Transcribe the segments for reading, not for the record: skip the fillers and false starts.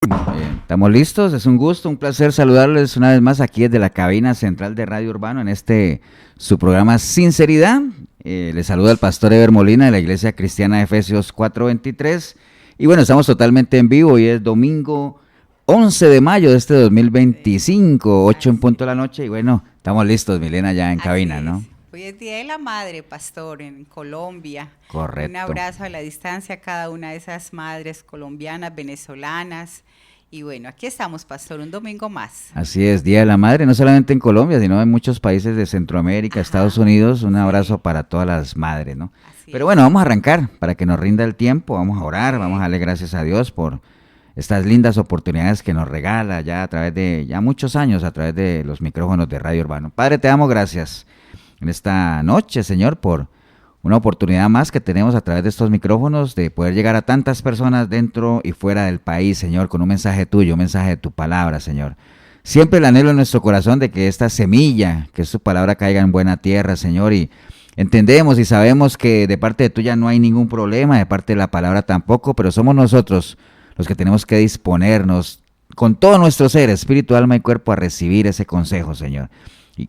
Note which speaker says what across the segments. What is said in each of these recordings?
Speaker 1: Estamos listos, es un gusto, un placer saludarles una vez más aquí desde la cabina central de Radio Urbano en su programa Sinceridad. Les saluda el pastor Eber Molina de la Iglesia Cristiana de Efesios 4:23. Y bueno, estamos totalmente en vivo, hoy es domingo 11 de mayo de este 2025, 8 en punto de la noche. Y bueno, estamos listos, Milena, ya en cabina, ¿no?
Speaker 2: Hoy es Día de la Madre, pastor, en Colombia.
Speaker 1: Correcto.
Speaker 2: Un abrazo a la distancia a cada una de esas madres colombianas, venezolanas. Y bueno, aquí estamos, pastor, un domingo más.
Speaker 1: Así es, Día de la Madre, no solamente en Colombia, sino en muchos países de Centroamérica, Estados Unidos. Un abrazo para todas las madres, ¿no? Pero bueno, vamos a arrancar para que nos rinda el tiempo, vamos a orar, vamos a darle gracias a Dios por estas lindas oportunidades que nos regala ya a través de, ya muchos años, a través de los micrófonos de Radio Urbano. Padre, te damos gracias en esta noche, Señor, por una oportunidad más que tenemos a través de estos micrófonos de poder llegar a tantas personas dentro y fuera del país, Señor, con un mensaje tuyo, un mensaje de tu palabra, Señor. Siempre el anhelo en nuestro corazón de que esta semilla, que su palabra caiga en buena tierra, Señor, y entendemos y sabemos que de parte de tuya no hay ningún problema, de parte de la palabra tampoco, pero somos nosotros los que tenemos que disponernos con todo nuestro ser, espíritu, alma y cuerpo, a recibir ese consejo, Señor.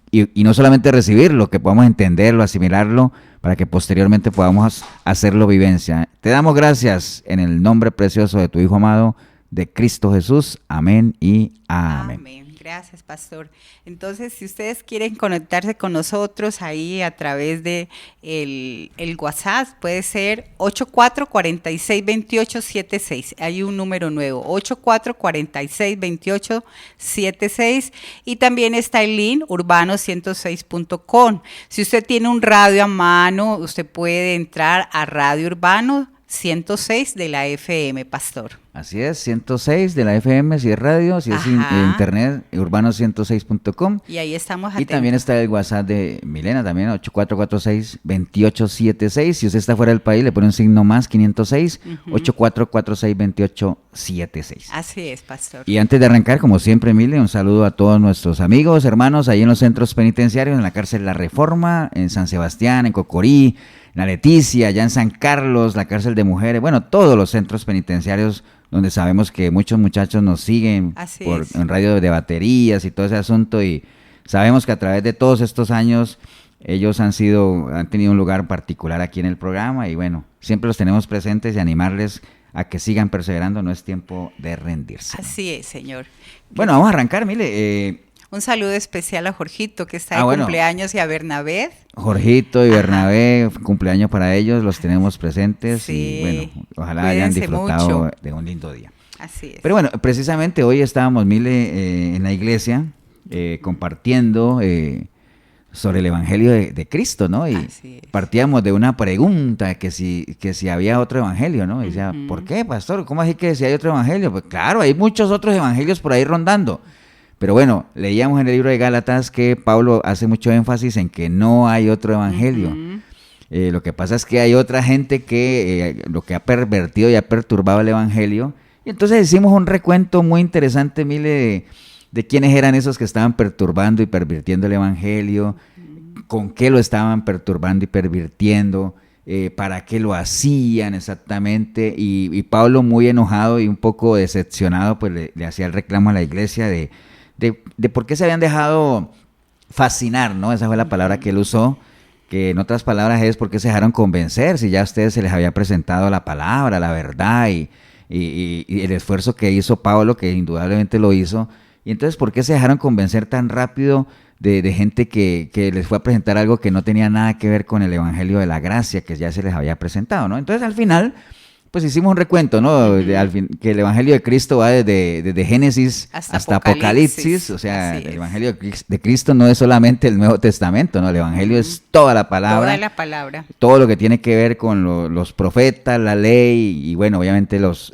Speaker 1: Y no solamente recibirlo, que podamos entenderlo, asimilarlo, para que posteriormente podamos hacerlo vivencia. Te damos gracias en el nombre precioso de tu Hijo amado, de Cristo Jesús. Amén y amén.
Speaker 2: Amén. Gracias, pastor. Entonces, si ustedes quieren conectarse con nosotros ahí a través de el WhatsApp, puede ser 84462876. Hay un número nuevo, 84462876. Y también está el link urbano106.com. Si usted tiene un radio a mano, usted puede entrar a Radio Urbano 106 de la FM, pastor.
Speaker 1: Así es, 106 de la FM, si es radio, si es internet, urbano106.com.
Speaker 2: Y ahí estamos atentos.
Speaker 1: Y también está el WhatsApp de Milena, también 8446-2876. Si usted está fuera del país, le pone un signo más, 506, 8446-2876.
Speaker 2: Así es, pastor.
Speaker 1: Y antes de arrancar, como siempre, Mile, un saludo a todos nuestros amigos, hermanos, ahí en los centros penitenciarios, en la cárcel La Reforma, en San Sebastián, en Cocorí, en La Leticia, allá en San Carlos, la cárcel de mujeres, bueno, todos los centros penitenciarios donde sabemos que muchos muchachos nos siguen en radio de baterías y todo ese asunto, y sabemos que a través de todos estos años ellos han tenido un lugar particular aquí en el programa, y bueno, siempre los tenemos presentes y animarles a que sigan perseverando, no es tiempo de rendirse.
Speaker 2: Así es, señor.
Speaker 1: Bueno, vamos a arrancar, Mile.
Speaker 2: Un saludo especial a Jorgito, que está de cumpleaños, y a Bernabé.
Speaker 1: Jorgito y Bernabé, cumpleaños para ellos, los tenemos presentes. Sí, y bueno, ojalá hayan disfrutado mucho de un lindo día.
Speaker 2: Así es.
Speaker 1: Pero bueno, precisamente hoy estábamos, Mile, en la iglesia, compartiendo sobre el Evangelio de Cristo, ¿no? Y partíamos de una pregunta, que si había otro evangelio, ¿no? Y decía, ¿por qué, pastor? ¿Cómo así que si hay otro evangelio? Pues claro, hay muchos otros evangelios por ahí rondando. Pero bueno, leíamos en el libro de Gálatas que Pablo hace mucho énfasis en que no hay otro evangelio. Lo que pasa es que hay otra gente que lo que ha pervertido y ha perturbado el evangelio. Y entonces hicimos un recuento muy interesante, Mile, de quiénes eran esos que estaban perturbando y pervirtiendo el evangelio, con qué lo estaban perturbando y pervirtiendo, para qué lo hacían exactamente. Y Pablo, muy enojado y un poco decepcionado, pues le hacía el reclamo a la iglesia de por qué se habían dejado fascinar, ¿no? Esa fue la palabra que él usó, que en otras palabras es por qué se dejaron convencer, si ya a ustedes se les había presentado la palabra, la verdad y el esfuerzo que hizo Pablo, que indudablemente lo hizo. Y entonces, ¿por qué se dejaron convencer tan rápido de gente que les fue a presentar algo que no tenía nada que ver con el evangelio de la gracia que ya se les había presentado, ¿no? Entonces, al final, pues hicimos un recuento, ¿no? Que el evangelio de Cristo va desde Génesis hasta Apocalipsis. O sea, el evangelio de Cristo no es solamente el Nuevo Testamento, ¿no? El evangelio es toda la palabra.
Speaker 2: Toda la palabra.
Speaker 1: Todo lo que tiene que ver con los profetas, la ley y bueno, obviamente los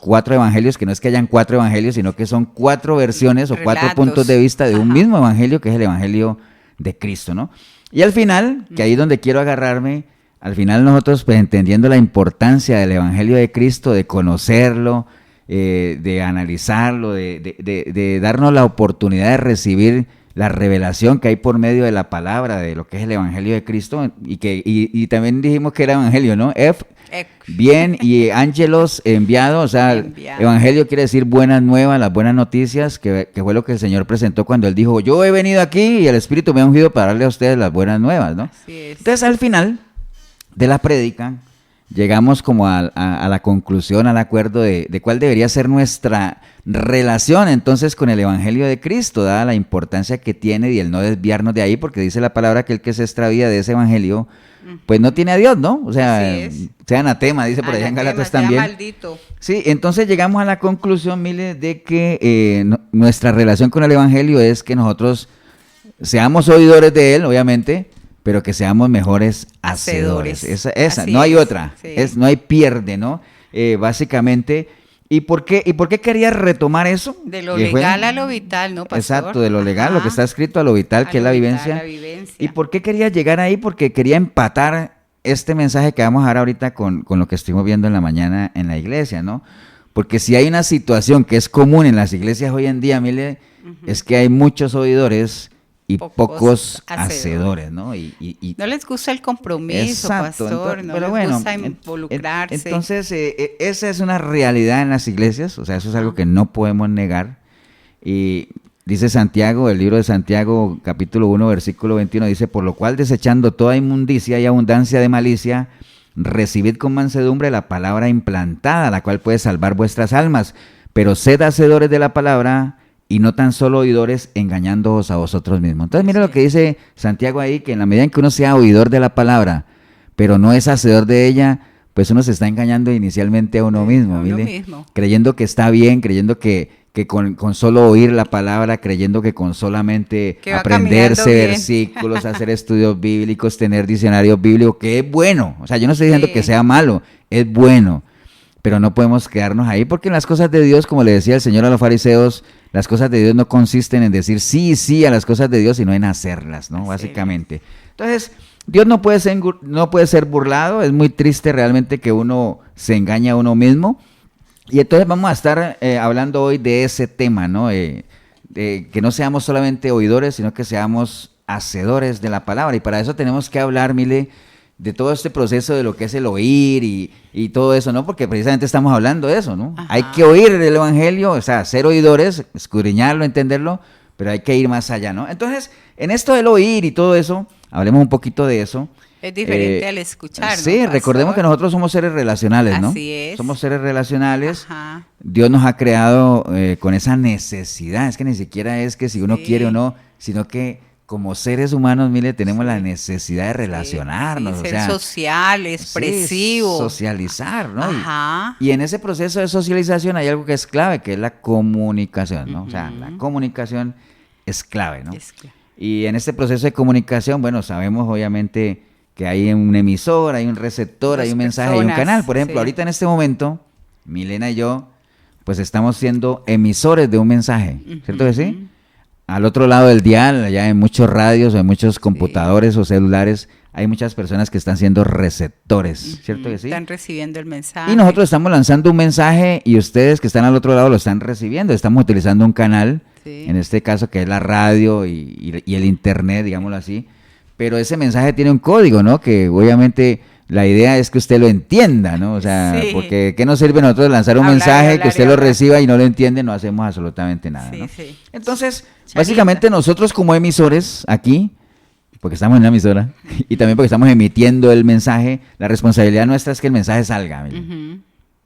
Speaker 1: 4 evangelios, que no es que hayan 4 evangelios, sino que son 4 versiones o 4 puntos de vista de un mismo evangelio, que es el evangelio de Cristo, ¿no? Y al final, que ahí es donde quiero agarrarme, al final nosotros, pues, entendiendo la importancia del Evangelio de Cristo, de conocerlo, de analizarlo, de darnos la oportunidad de recibir la revelación que hay por medio de la palabra, de lo que es el Evangelio de Cristo, y también dijimos que era Evangelio, ¿no? Bien, y ángelos enviado, o sea, Evangelio quiere decir buenas nuevas, las buenas noticias, que fue lo que el Señor presentó cuando Él dijo, yo he venido aquí y el Espíritu me ha ungido para darle a ustedes las buenas nuevas, ¿no?
Speaker 2: Así es.
Speaker 1: Entonces, al final de la prédica, llegamos como a la conclusión, al acuerdo de cuál debería ser nuestra relación entonces con el Evangelio de Cristo, dada la importancia que tiene y el no desviarnos de ahí, porque dice la palabra que el que se extravía de ese Evangelio, pues no tiene a Dios, ¿no? O sea, sea anatema, dice por allá en Gálatas también.
Speaker 2: Maldito.
Speaker 1: Sí, entonces llegamos a la conclusión, Mile, de que nuestra relación con el Evangelio es que nosotros seamos oidores de él, obviamente, pero que seamos mejores hacedores. Esa no hay otra, sí. No hay pierde, ¿no? Básicamente, ¿y por qué quería retomar eso?
Speaker 2: De lo legal a lo vital, ¿no, pastor?
Speaker 1: Exacto, de lo legal, lo que está escrito a lo vital, que es la vivencia. ¿Y por qué quería llegar ahí? Porque quería empatar este mensaje que vamos a dar ahorita con lo que estuvimos viendo en la mañana en la iglesia, ¿no? Porque si hay una situación que es común en las iglesias hoy en día, mire, es que hay muchos oidores y pocos hacedores, ¿no? Y
Speaker 2: no les gusta el compromiso, exacto, pastor, no les gusta involucrarse.
Speaker 1: Entonces, esa es una realidad en las iglesias, o sea, eso es algo que no podemos negar. Y dice Santiago, el libro de Santiago, capítulo 1, versículo 21, dice, por lo cual desechando toda inmundicia y abundancia de malicia, recibid con mansedumbre la palabra implantada, la cual puede salvar vuestras almas, pero sed hacedores de la palabra y no tan solo oidores, engañándoos a vosotros mismos. Entonces, mira lo que dice Santiago ahí, que en la medida en que uno sea oidor de la palabra, pero no es hacedor de ella, pues uno se está engañando inicialmente a uno mismo, mire, creyendo que está bien, creyendo que con solo oír la palabra, creyendo que con solamente aprenderse versículos, hacer estudios bíblicos, tener diccionarios bíblicos, que es bueno. O sea, yo no estoy diciendo que sea malo, es bueno. Pero no podemos quedarnos ahí porque en las cosas de Dios, como le decía el Señor a los fariseos, las cosas de Dios no consisten en decir sí a las cosas de Dios, sino en hacerlas, ¿no? Básicamente. Entonces, Dios no puede ser burlado, es muy triste realmente que uno se engañe a uno mismo. Y entonces vamos a estar hablando hoy de ese tema, ¿no? De que no seamos solamente oidores, sino que seamos hacedores de la palabra. Y para eso tenemos que hablar, Mile, de todo este proceso de lo que es el oír y todo eso, ¿no? Porque precisamente estamos hablando de eso, ¿no? Ajá. Hay que oír el Evangelio, o sea, ser oidores, escudriñarlo, entenderlo, pero hay que ir más allá, ¿no? Entonces, en esto del oír y todo eso, hablemos un poquito de eso.
Speaker 2: Es diferente al escuchar, ¿no,
Speaker 1: sí, pastor? Recordemos que nosotros somos seres relacionales, ¿no?
Speaker 2: Así es.
Speaker 1: Somos seres relacionales.
Speaker 2: Ajá.
Speaker 1: Dios nos ha creado con esa necesidad. Es que ni siquiera es que si uno quiere o no, sino que como seres humanos, mire, tenemos la necesidad de relacionarnos.
Speaker 2: Ser social, expresivo.
Speaker 1: Socializar, ¿no?
Speaker 2: Ajá.
Speaker 1: Y en ese proceso de socialización hay algo que es clave, que es la comunicación, ¿no? O sea, la comunicación es clave, ¿no? Es clave. Y en este proceso de comunicación, bueno, sabemos obviamente que hay un emisor, hay un receptor, hay un mensaje, hay un canal. Por ejemplo, ahorita en este momento, Milena y yo, pues estamos siendo emisores de un mensaje, ¿cierto que sí? Al otro lado del dial, allá en muchos radios o en muchos computadores o celulares, hay muchas personas que están siendo receptores, ¿cierto que sí?
Speaker 2: Están recibiendo el mensaje.
Speaker 1: Y nosotros estamos lanzando un mensaje y ustedes que están al otro lado lo están recibiendo. Estamos utilizando un canal, en este caso que es la radio y el internet, digámoslo así. Pero ese mensaje tiene un código, ¿no? Que obviamente la idea es que usted lo entienda, ¿no? O sea, porque ¿qué nos sirve a nosotros lanzar un mensaje que usted lo reciba y no lo entiende? No hacemos absolutamente nada, ¿no? Entonces, básicamente nosotros como emisores aquí, porque estamos en una emisora y también porque estamos emitiendo el mensaje, la responsabilidad nuestra es que el mensaje salga,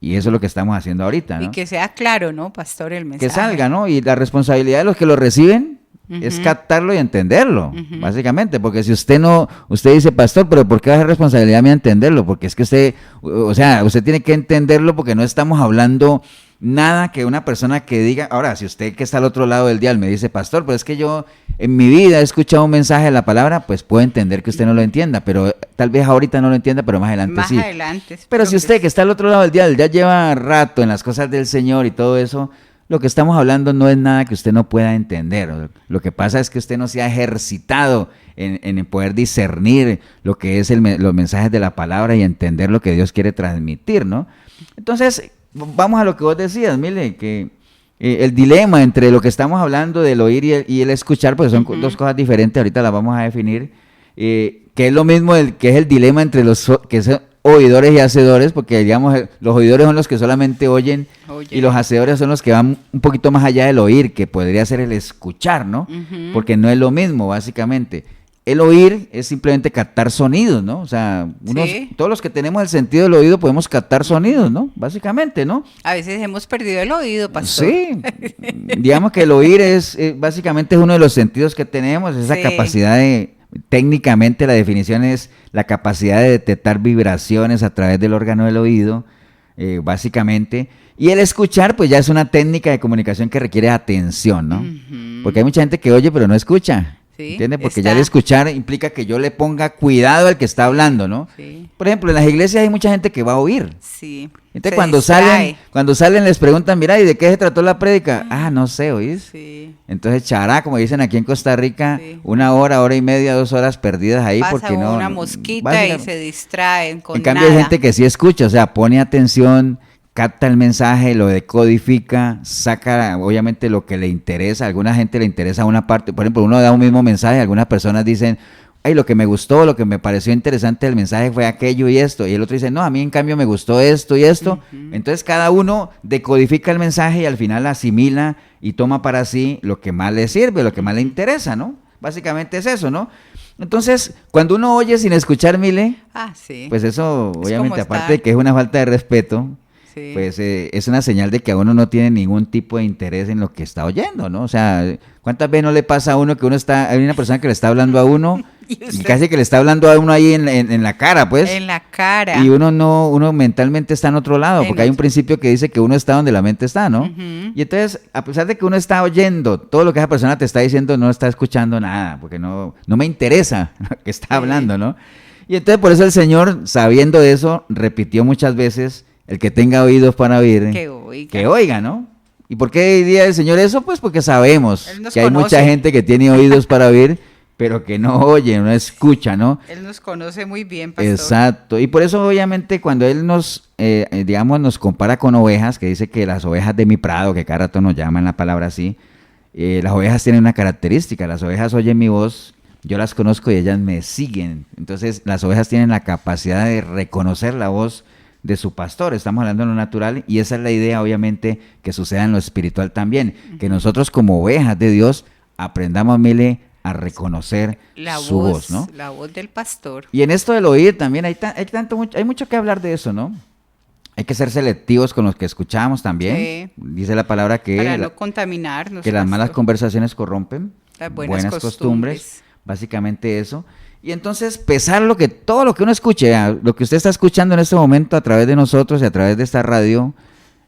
Speaker 1: y eso es lo que estamos haciendo ahorita, ¿no?
Speaker 2: Y que sea claro, ¿no, pastor, el mensaje?
Speaker 1: Que salga, ¿no? Y la responsabilidad de los que lo reciben es captarlo y entenderlo, básicamente, porque si usted dice, pastor, pero ¿por qué va a ser responsabilidad mía entenderlo? Porque es que usted tiene que entenderlo porque no estamos hablando nada que una persona que diga, ahora, si usted que está al otro lado del dial me dice, pastor, pero es que yo en mi vida he escuchado un mensaje de la palabra, pues puedo entender que usted no lo entienda, pero tal vez ahorita no lo entienda, pero más adelante sí. Pero si usted que está al otro lado del dial ya lleva rato en las cosas del Señor y todo eso, lo que estamos hablando no es nada que usted no pueda entender. Lo que pasa es que usted no se ha ejercitado en poder discernir lo que es los mensajes de la palabra y entender lo que Dios quiere transmitir, ¿no? Entonces, vamos a lo que vos decías, Mile, que el dilema entre lo que estamos hablando del oír y el escuchar, pues son dos cosas diferentes, ahorita las vamos a definir, que es lo mismo que es el dilema entre los que son oidores y hacedores, porque digamos los oidores son los que solamente oyen y los hacedores son los que van un poquito más allá del oír, que podría ser el escuchar, ¿no? Porque no es lo mismo, básicamente. El oír es simplemente captar sonidos, ¿no? O sea, todos los que tenemos el sentido del oído podemos captar sonidos, ¿no? Básicamente, ¿no?
Speaker 2: A veces hemos perdido el oído, pastor.
Speaker 1: Sí, digamos que el oír básicamente es uno de los sentidos que tenemos, esa capacidad de, técnicamente la definición es la capacidad de detectar vibraciones a través del órgano del oído, básicamente. Y el escuchar, pues ya es una técnica de comunicación que requiere atención, ¿no? Porque hay mucha gente que oye pero no escucha. Sí, ¿entiendes? Porque ya el escuchar implica que yo le ponga cuidado al que está hablando, ¿no? Sí. Por ejemplo, en las iglesias hay mucha gente que va a oír.
Speaker 2: Sí.
Speaker 1: Entonces cuando salen les preguntan, mira, ¿y de qué se trató la prédica? No sé, ¿oís? Sí. Entonces chará, como dicen aquí en Costa Rica, 1 hora, hora y media, 2 horas perdidas ahí.
Speaker 2: Pasa
Speaker 1: porque no
Speaker 2: una mosquita y se distraen con
Speaker 1: nada. En cambio hay gente que sí escucha, o sea, pone atención, capta el mensaje, lo decodifica, saca obviamente lo que le interesa. A alguna gente le interesa una parte, por ejemplo, uno da un mismo mensaje, algunas personas dicen, ay, lo que me gustó, lo que me pareció interesante del mensaje fue aquello y esto, y el otro dice, no, a mí en cambio me gustó esto y esto. Entonces cada uno decodifica el mensaje y al final asimila y toma para sí lo que más le sirve, lo que más le interesa, ¿no? Básicamente es eso, ¿no? Entonces, cuando uno oye sin escuchar, Mile, pues eso, obviamente, aparte de que es una falta de respeto, pues es una señal de que a uno no tiene ningún tipo de interés en lo que está oyendo, ¿no? O sea, ¿cuántas veces no le pasa a uno que hay una persona que le está hablando a uno y casi que le está hablando a uno ahí en la cara, pues?
Speaker 2: En la cara.
Speaker 1: Y uno mentalmente está en otro lado, porque hay un principio que dice que uno está donde la mente está, ¿no? Y entonces, a pesar de que uno está oyendo todo lo que esa persona te está diciendo, no está escuchando nada, porque no me interesa lo que está hablando, ¿no? Y entonces por eso el Señor, sabiendo eso, repitió muchas veces: el que tenga oídos para oír, que oiga, ¿no? ¿Y por qué diría el Señor eso? Pues porque sabemos que hay mucha gente que tiene oídos para oír, pero que no oye, no escucha, ¿no?
Speaker 2: Él nos conoce muy bien, pastor.
Speaker 1: Exacto. Y por eso, obviamente, cuando Él nos compara con ovejas, que dice que las ovejas de mi prado, que cada rato nos llaman la palabra así, las ovejas tienen una característica: las ovejas oyen mi voz, yo las conozco y ellas me siguen. Entonces, las ovejas tienen la capacidad de reconocer la voz de su pastor. Estamos hablando de lo natural y esa es la idea, obviamente, que suceda en lo espiritual también, que nosotros como ovejas de Dios aprendamos, Mile, a reconocer su voz, ¿no?
Speaker 2: La voz del pastor.
Speaker 1: Y en esto del oír también hay mucho que hablar de eso, ¿no? Hay que ser selectivos con los que escuchamos también. Sí. Dice la palabra que
Speaker 2: para no contaminarnos,
Speaker 1: que las malas conversaciones corrompen las buenas costumbres. Básicamente eso. Y entonces pesar todo lo que uno escuche, lo que usted está escuchando en este momento a través de nosotros y a través de esta radio,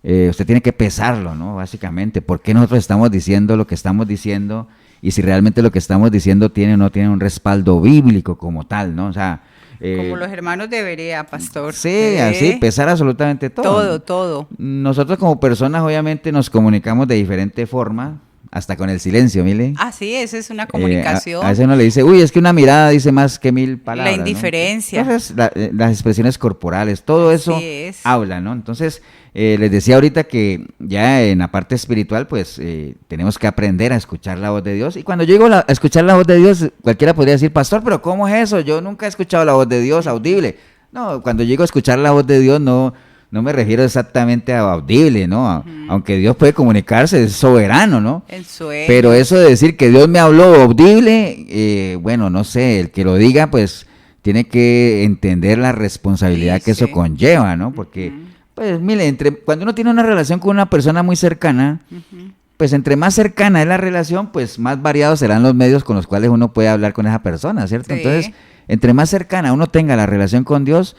Speaker 1: usted tiene que pesarlo, ¿no? Básicamente, ¿por qué nosotros estamos diciendo lo que estamos diciendo? Y si realmente lo que estamos diciendo tiene o no tiene un respaldo bíblico como tal, ¿no? O sea,
Speaker 2: como los hermanos de Berea, pastor.
Speaker 1: Sí, así, pesar absolutamente todo.
Speaker 2: Todo.
Speaker 1: Nosotros como personas obviamente nos comunicamos de diferente forma, hasta con el silencio, Mile.
Speaker 2: Sí, esa es una comunicación.
Speaker 1: A veces uno le dice, uy, es que una mirada dice más que 1000 palabras.
Speaker 2: La indiferencia.
Speaker 1: ¿no? Entonces, las expresiones corporales, todo eso habla, ¿no? Entonces, les decía ahorita que ya en la parte espiritual, pues, tenemos que aprender a escuchar la voz de Dios. Y cuando yo digo a escuchar la voz de Dios, cualquiera podría decir, pastor, pero ¿cómo es eso? Yo nunca he escuchado la voz de Dios audible. No, cuando yo digo a escuchar la voz de Dios, no me refiero exactamente a audible, ¿no? Aunque Dios puede comunicarse, es soberano, ¿no? Pero eso de decir que Dios me habló audible, bueno, no sé, el que lo diga, pues, tiene que entender la responsabilidad que eso conlleva, ¿no? Porque, pues, mire, cuando uno tiene una relación con una persona muy cercana, pues, entre más cercana es la relación, pues, más variados serán los medios con los cuales uno puede hablar con esa persona, ¿cierto? Sí. Entonces, entre más cercana uno tenga la relación con Dios,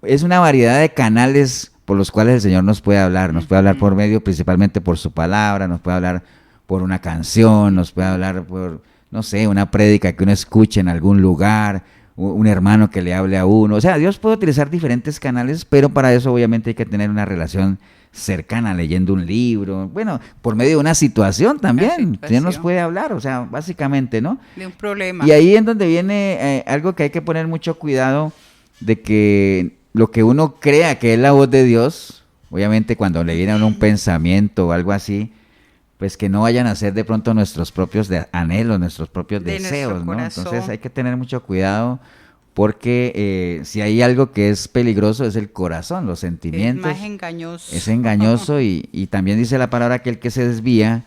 Speaker 1: es una variedad de canales por los cuales el Señor nos puede hablar. Nos puede hablar por medio, principalmente por su palabra, nos puede hablar por una canción, nos puede hablar por, no sé, una prédica que uno escuche en algún lugar, un hermano que le hable a uno. O sea, Dios puede utilizar diferentes canales, pero para eso obviamente hay que tener una relación cercana, leyendo un libro, bueno, por medio de una situación también, Dios nos puede hablar, o sea, básicamente, ¿no?
Speaker 2: De un problema.
Speaker 1: Y ahí es donde viene algo que hay que poner mucho cuidado, de que lo que uno crea que es la voz de Dios, obviamente cuando le viene a uno un pensamiento o algo así, pues que no vayan a ser de pronto nuestros propios anhelos, nuestros propios deseos, ¿no? Entonces hay que tener mucho cuidado porque si hay algo que es peligroso es el corazón, los sentimientos.
Speaker 2: Es más engañoso.
Speaker 1: Es engañoso y también dice la palabra que el que se desvía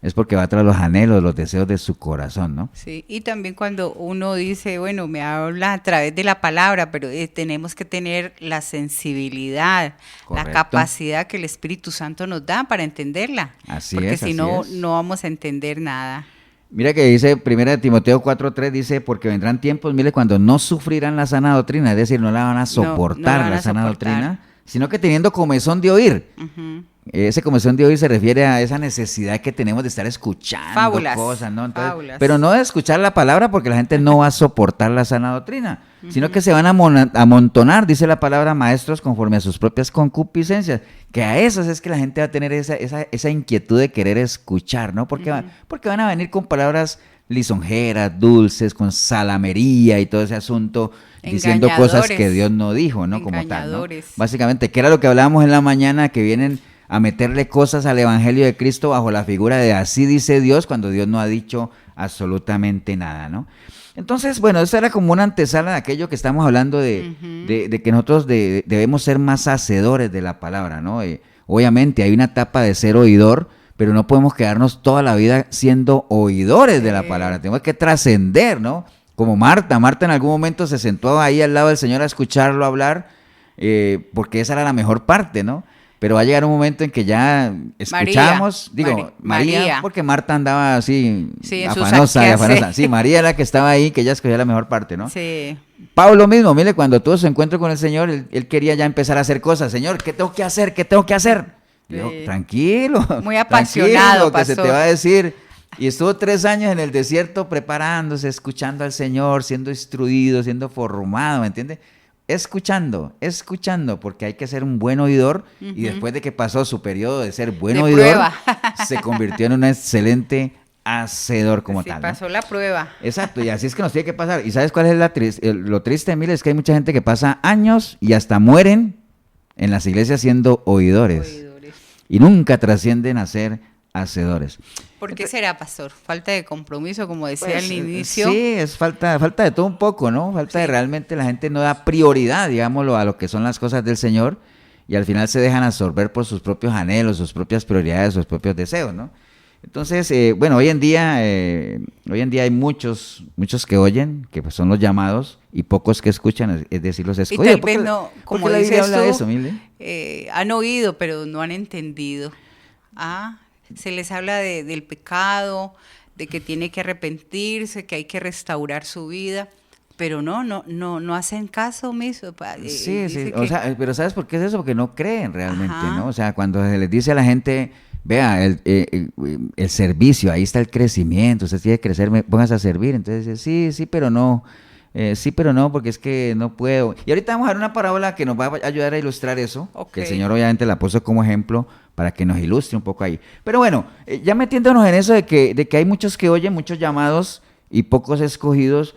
Speaker 1: es porque va tras los anhelos, los deseos de su corazón, ¿no?
Speaker 2: Sí, y también cuando uno dice, bueno, me habla a través de la palabra, pero tenemos que tener la sensibilidad,
Speaker 1: Correcto.
Speaker 2: la capacidad que el Espíritu Santo nos da para entenderla.
Speaker 1: Así
Speaker 2: porque
Speaker 1: es,
Speaker 2: si no, no vamos a entender nada.
Speaker 1: Mira que dice 1 Timoteo 4:3, dice, porque vendrán tiempos, mire, cuando no sufrirán la sana doctrina, es decir, no la van a soportar la sana doctrina, sino que teniendo comezón de oír. Uh-huh. Ese comezón de oír se refiere a esa necesidad que tenemos de estar escuchando cosas, ¿no? Entonces, pero no de escuchar la palabra porque la gente no va a soportar la sana doctrina, sino que se van a amontonar, dice la palabra, maestros conforme a sus propias concupiscencias, que a esas es que la gente va a tener esa inquietud de querer escuchar, ¿no? Porque van a venir con palabras lisonjeras, dulces, con salamería y todo ese asunto, diciendo cosas que Dios no dijo, ¿no? Como tal, ¿no? Básicamente, que era lo que hablábamos en la mañana, que vienen a meterle cosas al Evangelio de Cristo bajo la figura de así dice Dios, cuando Dios no ha dicho absolutamente nada, ¿no? Entonces, bueno, eso era como una antesala de aquello que estamos hablando de que nosotros debemos ser más hacedores de la palabra, ¿no? Obviamente hay una etapa de ser oidor, pero no podemos quedarnos toda la vida siendo oidores de la palabra, tenemos que trascender, ¿no? Como Marta en algún momento se sentó ahí al lado del Señor a escucharlo hablar, porque esa era la mejor parte, ¿no? Pero va a llegar un momento en que ya escuchamos, María, porque Marta andaba así, sí, afanosa. Sí, María era la que estaba ahí, que ella escogía la mejor parte, ¿no?
Speaker 2: Sí.
Speaker 1: Pablo mismo, mire, cuando tuvo su encuentro con el Señor, él quería ya empezar a hacer cosas. Señor, ¿qué tengo que hacer? ¿Qué tengo que hacer? Sí. Yo, tranquilo.
Speaker 2: Muy apasionado,
Speaker 1: que se te va a decir. Y estuvo 3 años en el desierto preparándose, escuchando al Señor, siendo instruido, siendo formado, ¿me entiendes? Escuchando, porque hay que ser un buen oidor, y después de que pasó su periodo de ser buen oidor, se convirtió en un excelente hacedor como tal, ¿no?
Speaker 2: Pasó la prueba.
Speaker 1: Exacto, y así es que nos tiene que pasar. ¿Y sabes cuál es lo triste, Emilia? Es que hay mucha gente que pasa años y hasta mueren en las iglesias siendo oidores. Y nunca trascienden a ser hacedores.
Speaker 2: ¿Por qué será, pastor? ¿Falta de compromiso, como decía al inicio?
Speaker 1: Sí, es falta de todo un poco, ¿no? Falta de realmente la gente no da prioridad, digámoslo, a lo que son las cosas del Señor, y al final se dejan absorber por sus propios anhelos, sus propias prioridades, sus propios deseos, ¿no? Entonces, bueno, hoy en día hay muchos que oyen, que pues son los llamados, y pocos que escuchan, es decir, los escogidos.
Speaker 2: Y tal vez no, como dices tú,
Speaker 1: habla de eso,
Speaker 2: han oído, pero no han entendido. Se les habla del pecado, de que tiene que arrepentirse, que hay que restaurar su vida, pero no hacen caso mismo.
Speaker 1: Sí, o sea, pero ¿sabes por qué es eso? Porque no creen realmente, ¿no? O sea, cuando se les dice a la gente, vea, el servicio, ahí está el crecimiento, usted tiene que crecer, póngase a servir, entonces dice, sí, pero no. Sí, pero no, porque es que no puedo. Y ahorita vamos a ver una parábola que nos va a ayudar a ilustrar eso, que el Señor obviamente la puso como ejemplo para que nos ilustre un poco ahí. Pero bueno, ya metiéndonos en eso de que hay muchos que oyen, muchos llamados y pocos escogidos.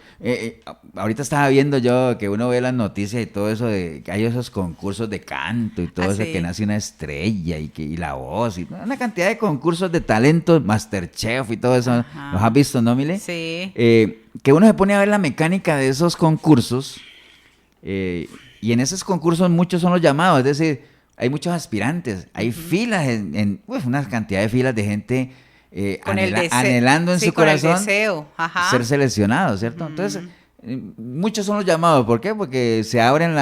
Speaker 1: Ahorita estaba viendo yo que uno ve las noticias y todo eso, de que hay esos concursos de canto y todo eso, que nace una estrella y la voz, y una cantidad de concursos de talentos, Masterchef y todo eso. Ajá. ¿Los has visto, no, Mile?
Speaker 2: Sí.
Speaker 1: Que uno se pone a ver la mecánica de esos concursos, y en esos concursos muchos son los llamados, es decir, hay muchos aspirantes, hay filas, una cantidad de filas de gente anhelando en su corazón ser seleccionados, ¿cierto? Entonces, muchos son los llamados. ¿Por qué? Porque se abren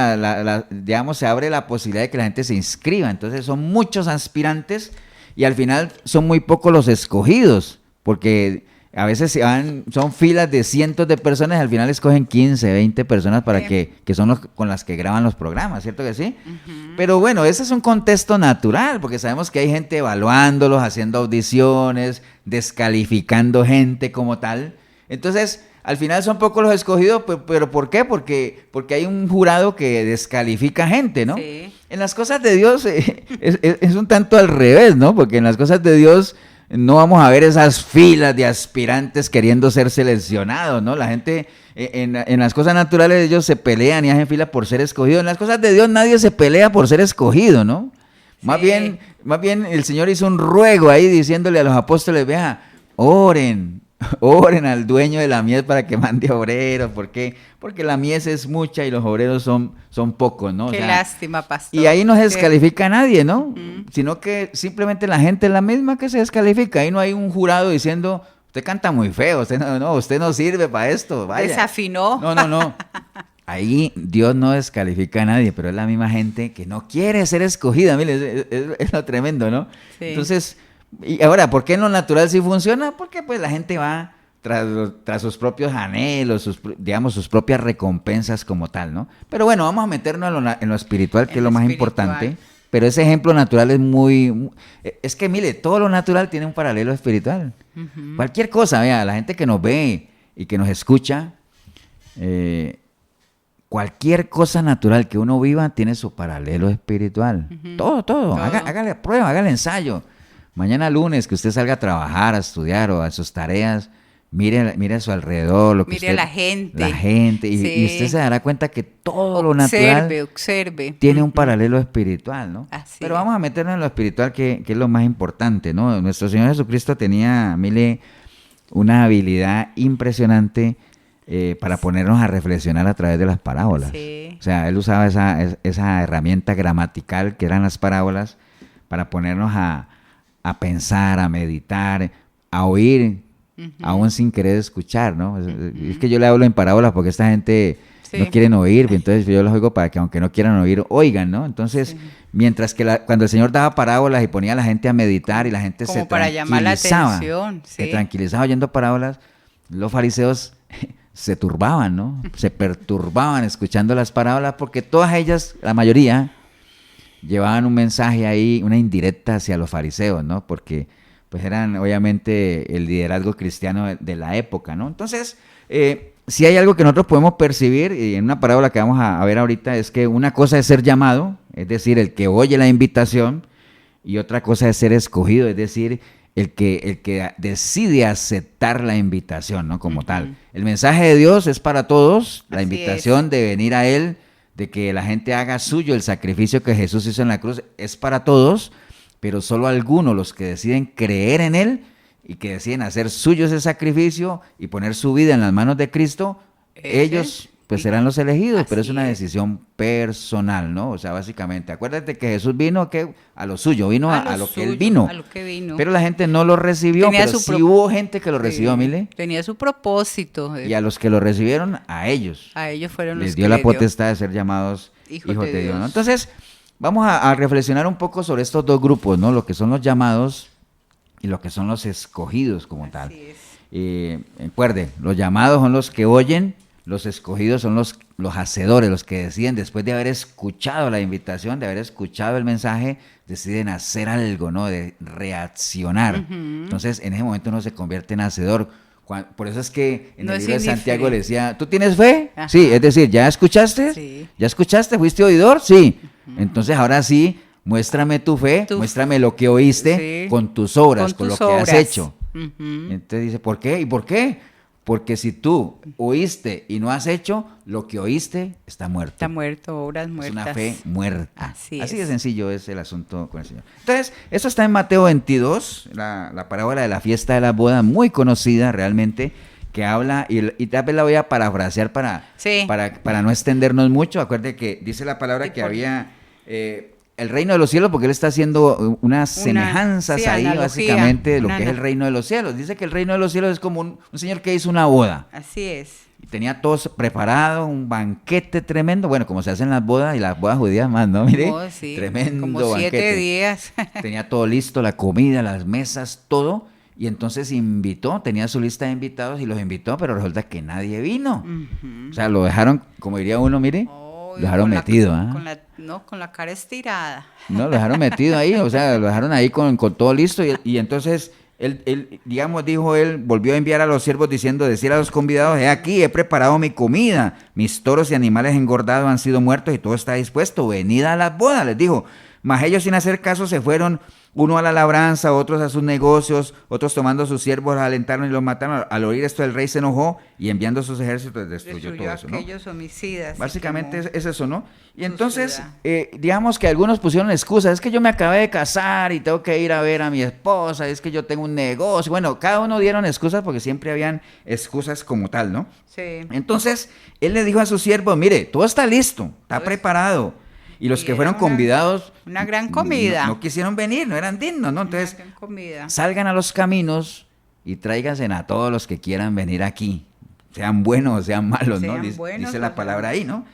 Speaker 1: se abre la posibilidad de que la gente se inscriba. Entonces son muchos aspirantes y al final son muy pocos los escogidos, porque a veces son filas de cientos de personas y al final escogen 15, 20 personas para que son con las que graban los programas, ¿cierto que sí? Uh-huh. Pero bueno, ese es un contexto natural, porque sabemos que hay gente evaluándolos, haciendo audiciones, descalificando gente como tal. Entonces, al final son pocos los escogidos, pero ¿por qué? Porque hay un jurado que descalifica gente, ¿no? Sí. En las cosas de Dios es un tanto al revés, ¿no? Porque en las cosas de Dios no vamos a ver esas filas de aspirantes queriendo ser seleccionados, ¿no? La gente, en las cosas naturales ellos se pelean y hacen fila por ser escogidos. En las cosas de Dios nadie se pelea por ser escogido, ¿no? Más bien el Señor hizo un ruego ahí diciéndole a los apóstoles, vea, oren al dueño de la mies para que mande obreros. ¿Por qué? Porque la mies es mucha y los obreros son pocos, ¿no?
Speaker 2: Qué lástima, pastor.
Speaker 1: Y ahí no se descalifica a nadie, ¿no? Sino que simplemente la gente es la misma que se descalifica. Ahí no hay un jurado diciendo, usted canta muy feo, usted no sirve para esto, vaya.
Speaker 2: Desafinó.
Speaker 1: No. Ahí Dios no descalifica a nadie, pero es la misma gente que no quiere ser escogida. Mire, es lo tremendo, ¿no? Sí. Entonces, y ahora, ¿por qué en lo natural sí funciona? Porque pues la gente va tras sus propios anhelos, sus propias recompensas como tal, ¿no? Pero bueno, vamos a meternos en lo espiritual, que es lo más importante. Pero ese ejemplo natural es que mire, todo lo natural tiene un paralelo espiritual. Uh-huh. Cualquier cosa, vea, la gente que nos ve y que nos escucha, cualquier cosa natural que uno viva tiene su paralelo espiritual. Uh-huh. Todo. Hágale prueba, hágale ensayo. Mañana lunes que usted salga a trabajar, a estudiar o a sus tareas, mire a su alrededor, lo que
Speaker 2: mire a la gente.
Speaker 1: Y usted se dará cuenta que todo lo natural tiene un paralelo espiritual, ¿no?
Speaker 2: Así
Speaker 1: Pero vamos a meternos en lo espiritual, que es lo más importante, ¿no? Nuestro Señor Jesucristo tenía, mire, una habilidad impresionante para ponernos a reflexionar a través de las parábolas. Sí. O sea, él usaba esa herramienta gramatical que eran las parábolas para ponernos a pensar, a meditar, a oír, uh-huh, aún sin querer escuchar, ¿no? Uh-huh. Es que yo le hablo en parábolas porque esta gente no quieren oír, entonces yo los oigo para que aunque no quieran oír, oigan, ¿no? Entonces, mientras que cuando el Señor daba parábolas y ponía a la gente a meditar y la gente
Speaker 2: como se para llamar la atención,
Speaker 1: se tranquilizaba oyendo parábolas, los fariseos se turbaban, ¿no? Se perturbaban escuchando las parábolas porque todas ellas, la mayoría, llevaban un mensaje ahí, una indirecta hacia los fariseos, ¿no? Porque pues eran obviamente el liderazgo cristiano de la época, ¿no? Entonces, si hay algo que nosotros podemos percibir, y en una parábola que vamos a ver ahorita, es que una cosa es ser llamado, es decir, el que oye la invitación, y otra cosa es ser escogido, es decir, el que decide aceptar la invitación, ¿no? Como tal. El mensaje de Dios es para todos, la invitación de venir a Él, de que la gente haga suyo el sacrificio que Jesús hizo en la cruz, es para todos, pero solo algunos, los que deciden creer en Él y que deciden hacer suyo ese sacrificio y poner su vida en las manos de Cristo, ellos pues serán los elegidos, pero es una decisión personal, ¿no? O sea, básicamente, acuérdate que Jesús vino a lo suyo, vino a lo que Él vino, pero la gente no lo recibió, pero sí hubo gente que lo recibió, mire.
Speaker 2: Tenía su propósito.
Speaker 1: Y a los que lo recibieron, a ellos
Speaker 2: fueron los
Speaker 1: les dio la potestad de ser llamados hijos de Dios, ¿no? Entonces, vamos a reflexionar un poco sobre estos dos grupos, ¿no? Lo que son los llamados y lo que son los escogidos como tal. Recuerde, los llamados son los que oyen, los escogidos son los hacedores, los que deciden, después de haber escuchado la invitación, de haber escuchado el mensaje, deciden hacer algo, ¿no? De reaccionar. Uh-huh. Entonces, en ese momento uno se convierte en hacedor. Por eso es que en el libro de Santiago le decía, ¿tú tienes fe? Ajá. Sí, es decir, ¿ya escuchaste? Sí. ¿Ya escuchaste? ¿Fuiste oidor? Sí. Uh-huh. Entonces, ahora sí, muéstrame tu fe, muéstrame lo que oíste con tus obras, con lo que has hecho. Uh-huh. Entonces dice, ¿por qué? ¿Y por qué? Porque si tú oíste y no has hecho, lo que oíste está muerto.
Speaker 2: Está muerto, obras muertas.
Speaker 1: Es una fe muerta.
Speaker 2: Así
Speaker 1: de sencillo es el asunto con el Señor. Entonces, eso está en Mateo 22, la parábola de la fiesta de la boda, muy conocida realmente, que habla, y tal vez la voy a parafrasear para no extendernos mucho. Acuérdate que dice la palabra que había el reino de los cielos, porque él está haciendo unas semejanzas ahí, analogía, básicamente, de lo que es el reino de los cielos. Dice que el reino de los cielos es como un señor que hizo una boda.
Speaker 2: Así es.
Speaker 1: Y tenía todo preparado, un banquete tremendo, bueno, como se hacen las bodas, y las bodas judías más, ¿no? Mire, tremendo como 7
Speaker 2: banquete. Días.
Speaker 1: Tenía todo listo, la comida, las mesas, todo, y entonces tenía su lista de invitados y los invitó, pero resulta que nadie vino. Uh-huh. O sea, lo dejaron, como diría uno, mire, lo dejaron metido,
Speaker 2: con la cara estirada.
Speaker 1: No, lo dejaron metido ahí, o sea, lo dejaron ahí con todo listo, y entonces él, volvió a enviar a los siervos diciendo, decir a los convidados, he aquí, he preparado mi comida, mis toros y animales engordados han sido muertos y todo está dispuesto, venid a las bodas, les dijo, Mas ellos sin hacer caso se fueron, uno a la labranza, otros a sus negocios, otros tomando a sus siervos, los alentaron y los mataron. Al oír esto el rey se enojó y enviando sus ejércitos destruyó todo eso, ¿no?
Speaker 2: Aquellos homicidas.
Speaker 1: Básicamente es eso, ¿no? Y entonces, digamos que algunos pusieron excusas, es que yo me acabé de casar y tengo que ir a ver a mi esposa, es que yo tengo un negocio. Bueno, cada uno dieron excusas porque siempre habían excusas como tal, ¿no?
Speaker 2: Sí.
Speaker 1: Entonces, él le dijo a sus siervos, mire, todo está listo, está preparado. Y los que fueron convidados...
Speaker 2: Una gran comida.
Speaker 1: No quisieron venir, no eran dignos, ¿no? Entonces, salgan a los caminos y tráiganse a todos los que quieran venir aquí. Sean buenos o sean malos, ¿no? Dice la palabra ahí, ¿no?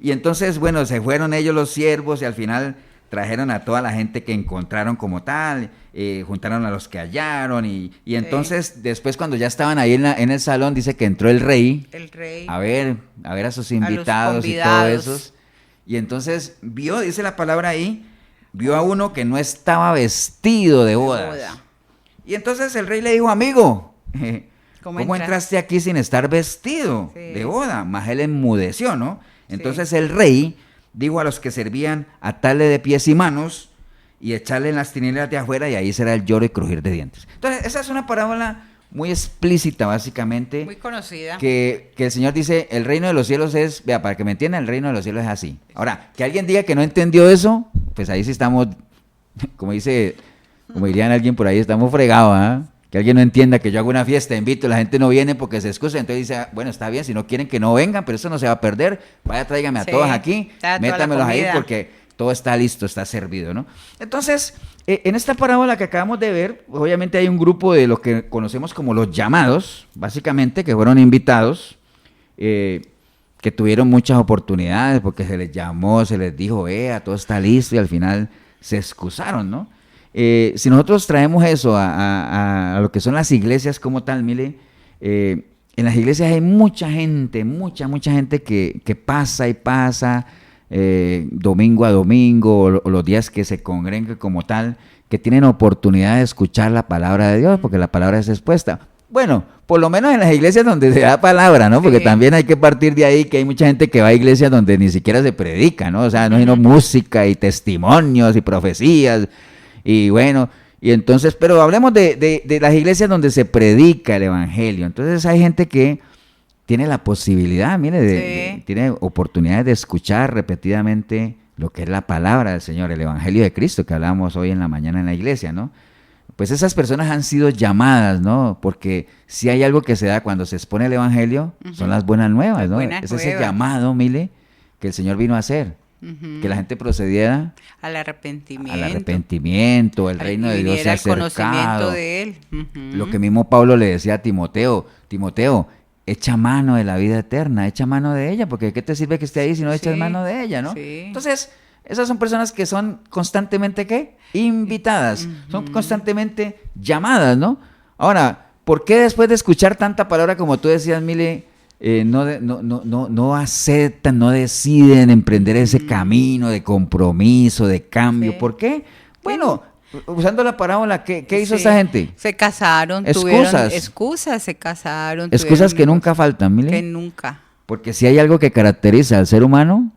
Speaker 1: Y entonces, bueno, se fueron ellos los siervos y al final trajeron a toda la gente que encontraron como tal, juntaron a los que hallaron y entonces después cuando ya estaban ahí en el salón, dice que entró el rey a ver a sus invitados y todo eso. Y entonces dice la palabra ahí, vio a uno que no estaba vestido de bodas. Y entonces el rey le dijo, amigo, ¿cómo entraste aquí sin estar vestido de boda? Mas él enmudeció, ¿no? Entonces el rey dijo a los que servían, atarle de pies y manos y echarle en las tinieblas de afuera y ahí será el lloro y crujir de dientes. Entonces esa es una parábola muy explícita, básicamente.
Speaker 2: Muy conocida.
Speaker 1: Que el Señor dice, el reino de los cielos es, vea, para que me entiendan, el reino de los cielos es así. Ahora, que alguien diga que no entendió eso, pues ahí sí estamos, como dirían alguien por ahí, estamos fregados, ¿ah? Que alguien no entienda que yo hago una fiesta, invito, la gente no viene porque se excusa, entonces dice, bueno, está bien, si no quieren que no vengan, pero eso no se va a perder, vaya, tráigame a todos aquí, métamelos ahí porque todo está listo, está servido, ¿no? Entonces, en esta parábola que acabamos de ver, obviamente hay un grupo de los que conocemos como los llamados, básicamente, que fueron invitados, que tuvieron muchas oportunidades porque se les llamó, se les dijo, todo está listo y al final se excusaron, ¿no? Si nosotros traemos eso a lo que son las iglesias como tal, mire, en las iglesias hay mucha gente que pasa y pasa, domingo a domingo, o los días que se congregan como tal, que tienen oportunidad de escuchar la palabra de Dios, porque la palabra es expuesta. Bueno, por lo menos en las iglesias donde se da palabra, ¿no? Porque también hay que partir de ahí que hay mucha gente que va a iglesias donde ni siquiera se predica, ¿no? O sea, no hay música y testimonios y profecías. Y bueno, y entonces, pero hablemos de las iglesias donde se predica el evangelio. Entonces hay gente que tiene la posibilidad, mire, tiene oportunidades de escuchar repetidamente lo que es la palabra del Señor, el evangelio de Cristo que hablamos hoy en la mañana en la iglesia, ¿no? Pues esas personas han sido llamadas, ¿no? Porque si hay algo que se da cuando se expone el evangelio, son las buenas nuevas, ¿no? Es ese llamado, mire, que el Señor vino a hacer. Que la gente procediera
Speaker 2: al arrepentimiento,
Speaker 1: el reino de Dios se ha acercado,
Speaker 2: conocimiento de él.
Speaker 1: Lo que mismo Pablo le decía a Timoteo, echa mano de la vida eterna, echa mano de ella, porque ¿qué te sirve que esté ahí si no echas mano de ella, no? Entonces, esas son personas que son constantemente, ¿qué? Invitadas, son constantemente llamadas, ¿no? Ahora, ¿por qué después de escuchar tanta palabra como tú decías, Mile, no aceptan, no deciden emprender ese camino de compromiso, de cambio? ¿Por qué? Bueno, usando la parábola, ¿qué hizo esa gente?
Speaker 2: Se casaron, tuvieron excusas, se casaron.
Speaker 1: Excusas que nunca faltan, Mile.
Speaker 2: Que nunca.
Speaker 1: Porque si hay algo que caracteriza al ser humano,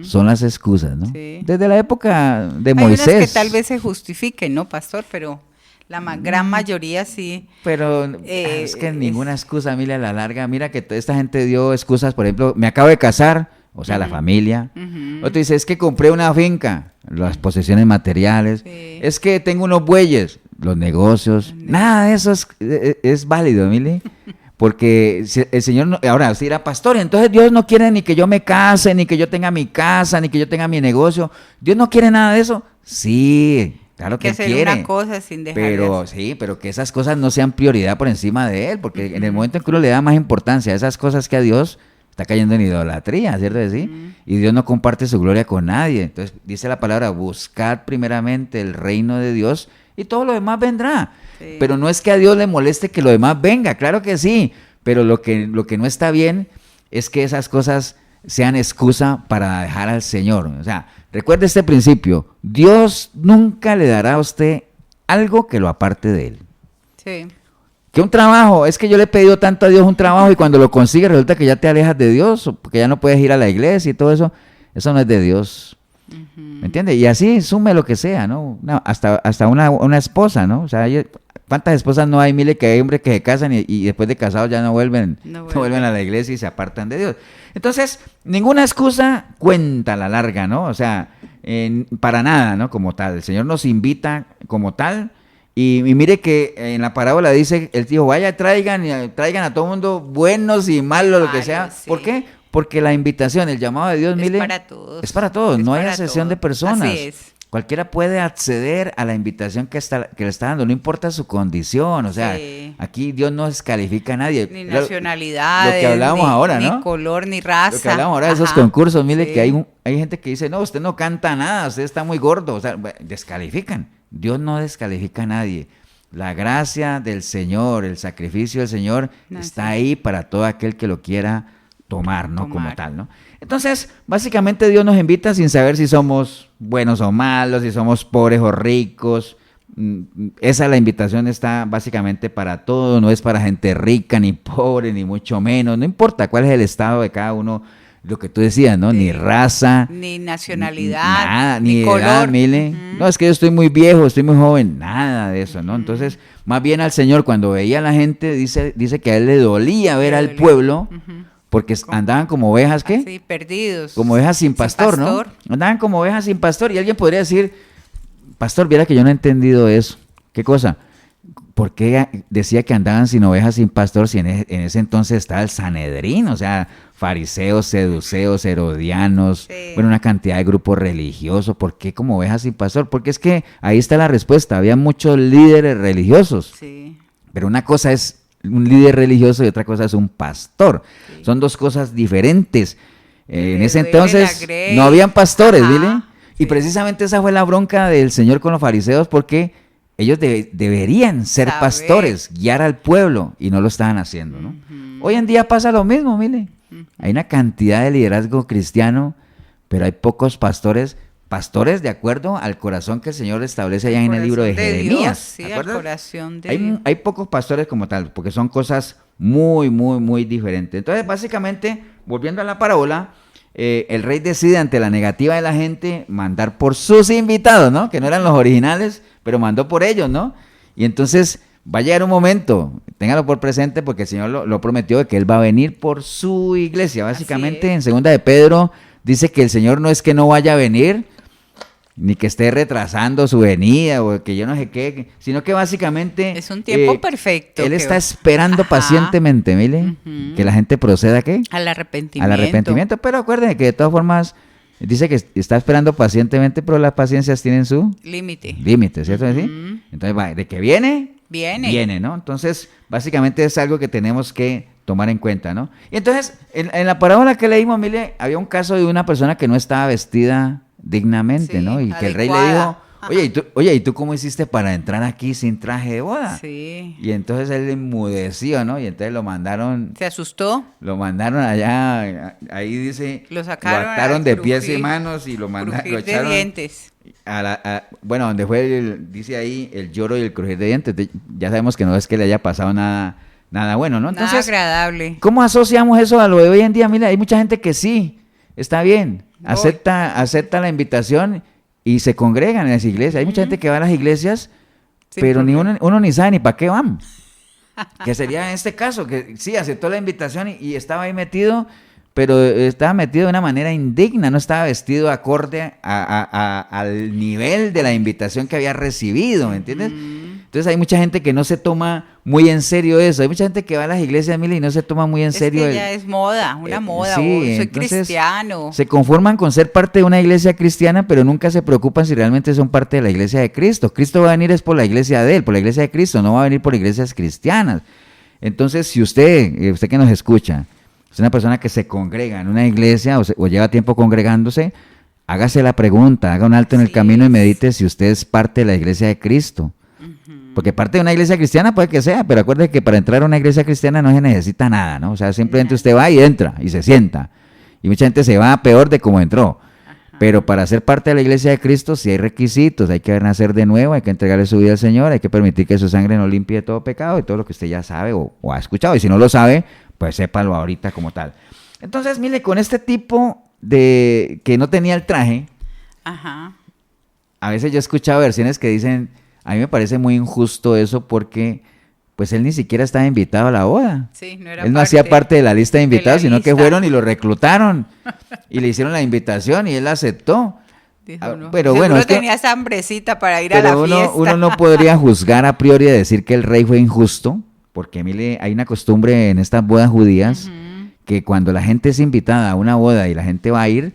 Speaker 1: son las excusas, ¿no? Sí. Desde la época de Moisés.
Speaker 2: Hay unas que tal vez se justifiquen, ¿no, pastor? Pero la gran mayoría sí.
Speaker 1: Pero es que ninguna excusa, mira, a la larga, mira que esta gente dio excusas, por ejemplo, me acabo de casar, o sea, la familia. Otro dice, es que compré una finca, las posesiones materiales. Es que tengo unos bueyes, los negocios. Nada de eso es válido, mire. Porque el Señor, ahora si era pastor, entonces Dios no quiere ni que yo me case, ni que yo tenga mi casa, ni que yo tenga mi negocio. Dios no quiere nada de eso. Sí, claro que Él quiere.
Speaker 2: Una cosa sin dejar
Speaker 1: pero que esas cosas no sean prioridad por encima de Él, porque en el momento en que uno le da más importancia a esas cosas que a Dios, está cayendo en idolatría, ¿cierto? ¿Sí? Y Dios no comparte su gloria con nadie. Entonces dice la palabra, buscad primeramente el reino de Dios y todo lo demás vendrá. Sí. Pero no es que a Dios le moleste que lo demás venga, claro que sí, pero lo que no está bien es que esas cosas sean excusa para dejar al Señor. O sea, recuerde este principio, Dios nunca le dará a usted algo que lo aparte de Él.
Speaker 2: Sí.
Speaker 1: Que un trabajo, es que yo le he pedido tanto a Dios un trabajo y cuando lo consigues resulta que ya te alejas de Dios, porque ya no puedes ir a la iglesia y todo eso, eso no es de Dios. ¿me entiende? Y así sume lo que sea, ¿no? Hasta una esposa, ¿no? O sea, ¿cuántas esposas no hay? Mire que hay hombres que se casan y después de casados ya no vuelven a la iglesia y se apartan de Dios. Entonces, ninguna excusa cuenta a la larga, ¿no? O sea, para nada, ¿no? Como tal. El Señor nos invita como tal. Y mire que en la parábola dice, él dijo, vaya, traigan a todo mundo, buenos y malos, lo que sea. Sí. ¿Por qué? Porque la invitación, el llamado de Dios, mire, es para todos, no hay excepción de personas. Así es. Cualquiera puede acceder a la invitación que le está dando, no importa su condición, o sea, aquí Dios no descalifica a nadie.
Speaker 2: Ni nacionalidad,
Speaker 1: lo que hablábamos ahora, ¿no?
Speaker 2: Ni color, ni raza.
Speaker 1: Lo que hablábamos ahora de esos concursos, mire que hay gente que dice, no, usted no canta nada, usted está muy gordo, o sea, descalifican. Dios no descalifica a nadie. La gracia del Señor, el sacrificio del Señor está ahí para todo aquel que lo quiera tomar, ¿no? Como tal, ¿no? Entonces, básicamente Dios nos invita sin saber si somos buenos o malos, si somos pobres o ricos. La invitación está básicamente para todo, no es para gente rica ni pobre, ni mucho menos, no importa cuál es el estado de cada uno. Lo que tú decías, ¿no? Ni raza.
Speaker 2: Ni nacionalidad.
Speaker 1: Nada, ni color. Edad, mire. No, es que yo estoy muy viejo, estoy muy joven. Nada de eso, ¿no? Entonces, más bien al Señor, cuando veía a la gente, dice que a él le dolía ver al pueblo, porque andaban como ovejas, ¿qué?
Speaker 2: Sí, perdidos.
Speaker 1: Como ovejas sin pastor, ¿no? Andaban como ovejas sin pastor. Y alguien podría decir, pastor, viera que yo no he entendido eso. ¿Qué cosa? ¿Por qué decía que andaban sin ovejas, sin pastor, si en ese entonces estaba el Sanedrín? O sea, fariseos, seduceos, herodianos, bueno, una cantidad de grupos religiosos. ¿Por qué como ovejas sin pastor? Porque es que ahí está la respuesta. Había muchos líderes religiosos. Sí. Pero una cosa es un líder religioso y otra cosa es un pastor. Sí. Son dos cosas diferentes. En ese entonces no habían pastores, ¿vile? Y precisamente esa fue la bronca del Señor con los fariseos, porque ellos deberían ser pastores, guiar al pueblo, y no lo estaban haciendo, ¿no? Hoy en día pasa lo mismo, mire. Hay una cantidad de liderazgo cristiano, pero hay pocos pastores de acuerdo al corazón que el Señor establece allá en el libro de Jeremías.
Speaker 2: Dios, sí, al corazón de Dios.
Speaker 1: Hay pocos pastores como tal, porque son cosas muy, muy, muy diferentes. Entonces, básicamente, volviendo a la parábola, el rey decide ante la negativa de la gente mandar por sus invitados, ¿no? Que no eran los originales, pero mandó por ellos, ¿no? Y entonces va a llegar un momento, téngalo por presente, porque el Señor lo prometió, de que Él va a venir por su iglesia. Básicamente, en 2 de Pedro dice que el Señor no es que no vaya a venir, ni que esté retrasando su venida, o que yo no sé qué, sino que básicamente
Speaker 2: es un tiempo perfecto.
Speaker 1: Él está esperando pacientemente, mire, que la gente proceda, ¿qué?
Speaker 2: Al arrepentimiento.
Speaker 1: Al arrepentimiento, pero acuérdense que de todas formas dice que está esperando pacientemente, pero las paciencias tienen su límite, ¿cierto? ¿Sí? Entonces, de que viene, ¿no? Entonces, básicamente es algo que tenemos que tomar en cuenta, ¿no? Y entonces, en la parábola que leímos, mire, había un caso de una persona que no estaba vestida dignamente, ¿no? Y que el rey le dijo, oye, ¿y tú cómo hiciste para entrar aquí sin traje de boda? Sí. Y entonces él enmudeció, ¿no? Y entonces lo mandaron.
Speaker 2: ¿Se asustó?
Speaker 1: Lo mandaron allá, ahí dice, lo ataron de pies y manos y lo echaron
Speaker 2: de dientes.
Speaker 1: Bueno, donde fue, dice ahí, el lloro y el crujir de dientes. Ya sabemos que no es que le haya pasado nada bueno, ¿no? Entonces,
Speaker 2: nada agradable.
Speaker 1: ¿Cómo asociamos eso a lo de hoy en día? Mira, hay mucha gente que sí, está bien, acepta la invitación y se congregan en las iglesias. Hay mucha gente que va a las iglesias, pero uno ni sabe ni para qué van. Que sería en este caso, que sí, aceptó la invitación y estaba ahí metido, pero estaba metido de una manera indigna, no estaba vestido acorde al nivel de la invitación que había recibido, ¿me entiendes? Entonces hay mucha gente que no se toma muy en serio eso. Hay mucha gente que va a las iglesias, Mili, y no se toma muy en serio.
Speaker 2: Es que ya es moda, una moda. Sí, soy cristiano.
Speaker 1: Se conforman con ser parte de una iglesia cristiana, pero nunca se preocupan si realmente son parte de la iglesia de Cristo. Cristo va a venir es por la iglesia de Él, por la iglesia de Cristo, no va a venir por iglesias cristianas. Entonces, si usted que nos escucha, es una persona que se congrega en una iglesia o lleva tiempo congregándose, hágase la pregunta, haga un alto en el camino y medite si usted es parte de la iglesia de Cristo. Porque parte de una iglesia cristiana puede que sea, pero acuérdate que para entrar a una iglesia cristiana no se necesita nada, ¿no? O sea, simplemente usted va y entra y se sienta. Y mucha gente se va peor de como entró. Pero para ser parte de la iglesia de Cristo sí hay requisitos, hay que nacer de nuevo, hay que entregarle su vida al Señor, hay que permitir que su sangre nos limpie de todo pecado y todo lo que usted ya sabe o ha escuchado. Y si no lo sabe, pues sépalo ahorita como tal. Entonces, mire, con este tipo de que no tenía el traje,
Speaker 2: Ajá.
Speaker 1: A veces yo he escuchado versiones que dicen, a mí me parece muy injusto eso porque pues él ni siquiera estaba invitado a la boda.
Speaker 2: Sí, no era
Speaker 1: él no hacía parte de la lista de invitados, sino que fueron y lo reclutaron y le hicieron la invitación y él aceptó.
Speaker 2: Dijo, no.
Speaker 1: Pero bueno,
Speaker 2: es que tenía esa hambrecita para ir a la fiesta.
Speaker 1: Uno no podría juzgar a priori y decir que el rey fue injusto, porque mire, hay una costumbre en estas bodas judías que cuando la gente es invitada a una boda y la gente va a ir,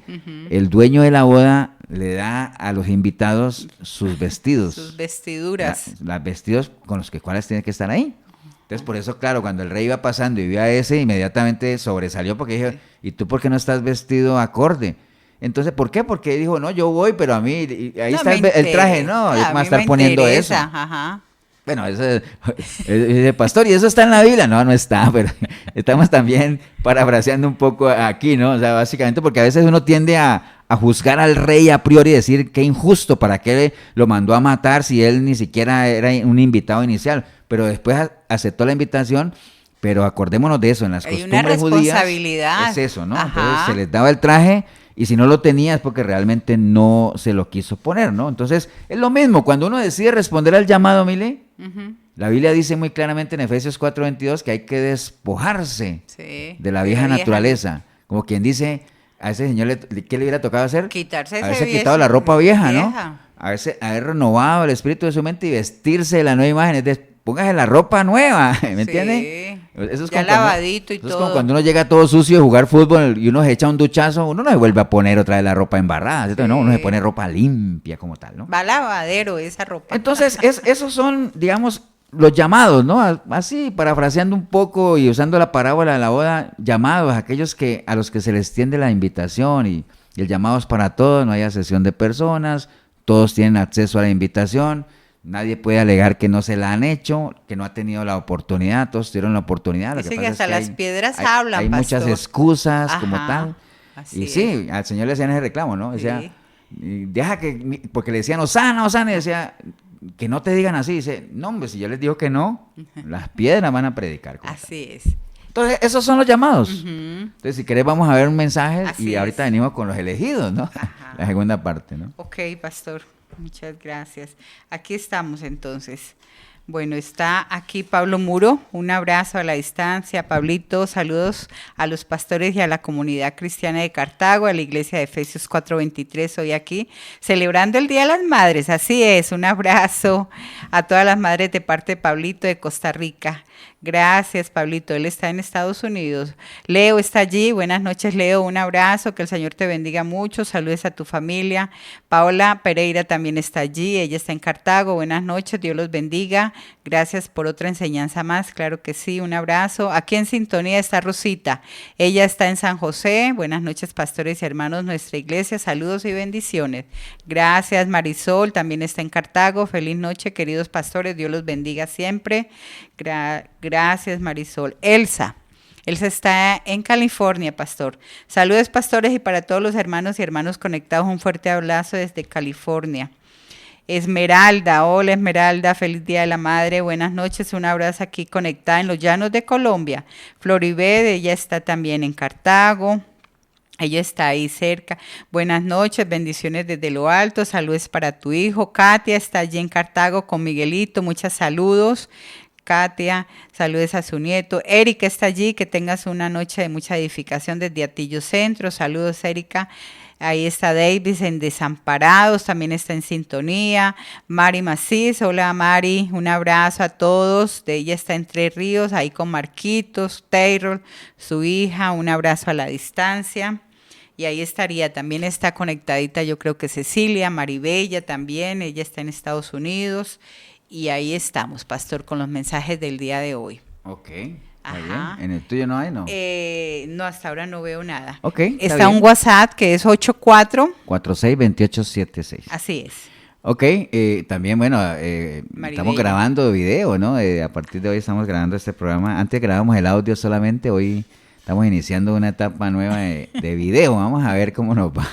Speaker 1: el dueño de la boda le da a los invitados sus vestidos.
Speaker 2: Sus vestiduras.
Speaker 1: Los vestidos con los cuales tiene que estar ahí. Entonces, por eso, claro, cuando el rey iba pasando y vio a ese, inmediatamente sobresalió porque dijo, ¿y tú por qué no estás vestido acorde? Entonces, ¿por qué? Porque dijo, no, yo voy, pero a mí, y ahí no está el traje, no, es más estar poniendo eso.
Speaker 2: Ajá.
Speaker 1: Bueno, eso es pastor, y eso está en la Biblia. No, no está, pero estamos también parafraseando un poco aquí, ¿no? O sea, básicamente porque a veces uno tiende a juzgar al rey a priori y decir qué injusto, ¿para qué lo mandó a matar si él ni siquiera era un invitado inicial? Pero después aceptó la invitación, pero acordémonos de eso, en las costumbres judías es eso, ¿no?
Speaker 2: Ajá.
Speaker 1: Entonces se les daba el traje y si no lo tenía es porque realmente no se lo quiso poner, ¿no? Entonces es lo mismo, cuando uno decide responder al llamado, Mile, la Biblia dice muy claramente en Efesios 4:22 que hay que despojarse de la vieja naturaleza, como quien dice, a ese señor, ¿qué le hubiera tocado hacer?
Speaker 2: Quitarse ese
Speaker 1: haberse quitado la ropa vieja, ¿no? Haber renovado el espíritu de su mente y vestirse de la nueva imagen, es decir, póngase la ropa nueva, ¿me entiende? Eso es
Speaker 2: ya lavadito y todo.
Speaker 1: Es como cuando uno llega todo sucio de jugar fútbol y uno se echa un duchazo, uno no se vuelve a poner otra vez la ropa embarrada, ¿cierto? No, uno se pone ropa limpia como tal, ¿no?
Speaker 2: Va al lavadero esa ropa.
Speaker 1: Entonces, esos son, digamos, los llamados, ¿no? Así, parafraseando un poco y usando la parábola de la boda, llamados, aquellos a los que se les tiende la invitación y el llamado es para todos, no hay excepción de personas, todos tienen acceso a la invitación. Nadie puede alegar que no se la han hecho, que no ha tenido la oportunidad, todos tuvieron la oportunidad. Lo que pasa
Speaker 2: hasta
Speaker 1: es que
Speaker 2: las piedras hablan,
Speaker 1: hay muchas excusas. Ajá, como tal.
Speaker 2: Así
Speaker 1: y sí, al Señor le hacían ese reclamo, ¿no? Decía, deja que, porque le decían, Osana, y decía, que no te digan así. Dice, no, hombre, si yo les digo que no, las piedras van a predicar.
Speaker 2: Así
Speaker 1: tal.
Speaker 2: Es.
Speaker 1: Entonces, esos son los llamados. Entonces, si querés, vamos a ver un mensaje y ahorita venimos con los elegidos, ¿no? Ajá. La segunda parte, ¿no?
Speaker 2: Ok, pastor. Muchas gracias. Aquí estamos entonces. Bueno, está aquí Pablo Muro. Un abrazo a la distancia. Pablito, saludos a los pastores y a la comunidad cristiana de Cartago, a la iglesia de Efesios 4:23, hoy aquí, celebrando el Día de las Madres. Así es, un abrazo a todas las madres de parte de Pablito de Costa Rica. Gracias, Pablito. Él está en Estados Unidos. Leo está allí. Buenas noches, Leo. Un abrazo. Que el Señor te bendiga mucho. Saludes a tu familia. Paola Pereira también está allí. Ella está en Cartago. Buenas noches. Dios los bendiga. Gracias por otra enseñanza más. Claro que sí. Un abrazo. Aquí en sintonía está Rosita. Ella está en San José. Buenas noches, pastores y hermanos de nuestra iglesia. Saludos y bendiciones. Gracias, Marisol. También está en Cartago. Feliz noche, queridos pastores. Dios los bendiga siempre. Gracias, Marisol. Elsa está en California, pastor. Saludos, pastores, y para todos los hermanos y hermanas conectados, un fuerte abrazo desde California. Esmeralda, hola Esmeralda, feliz Día de la Madre, buenas noches, un abrazo aquí conectada en los llanos de Colombia. Floribed, ella está también en Cartago. Ella está ahí cerca. Buenas noches, bendiciones desde lo alto, saludos para tu hijo. Katia está allí en Cartago con Miguelito, muchos saludos. Katia, saludos a su nieto. Erika está allí, que tengas una noche de mucha edificación desde Atillo Centro. Saludos, Erika. Ahí está Davis en Desamparados, también está en sintonía. Mari Macís, hola Mari, un abrazo a todos. De ella está en Tres Ríos, ahí con Marquitos, Taylor, su hija, un abrazo a la distancia. Y ahí estaría, también está conectadita, yo creo que Cecilia, Maribella también, ella está en Estados Unidos. Y ahí estamos, pastor, con los mensajes del día de hoy.
Speaker 1: Ok, está bien. ¿En el tuyo no hay, no?
Speaker 2: No, hasta ahora no veo nada.
Speaker 1: Ok,
Speaker 2: está un WhatsApp que es
Speaker 1: 84-46-2876.
Speaker 2: Así es.
Speaker 1: Ok, también, bueno, estamos grabando video, ¿no? A partir de hoy estamos grabando este programa. Antes grabamos el audio solamente, hoy estamos iniciando una etapa nueva de video. Vamos a ver cómo nos va.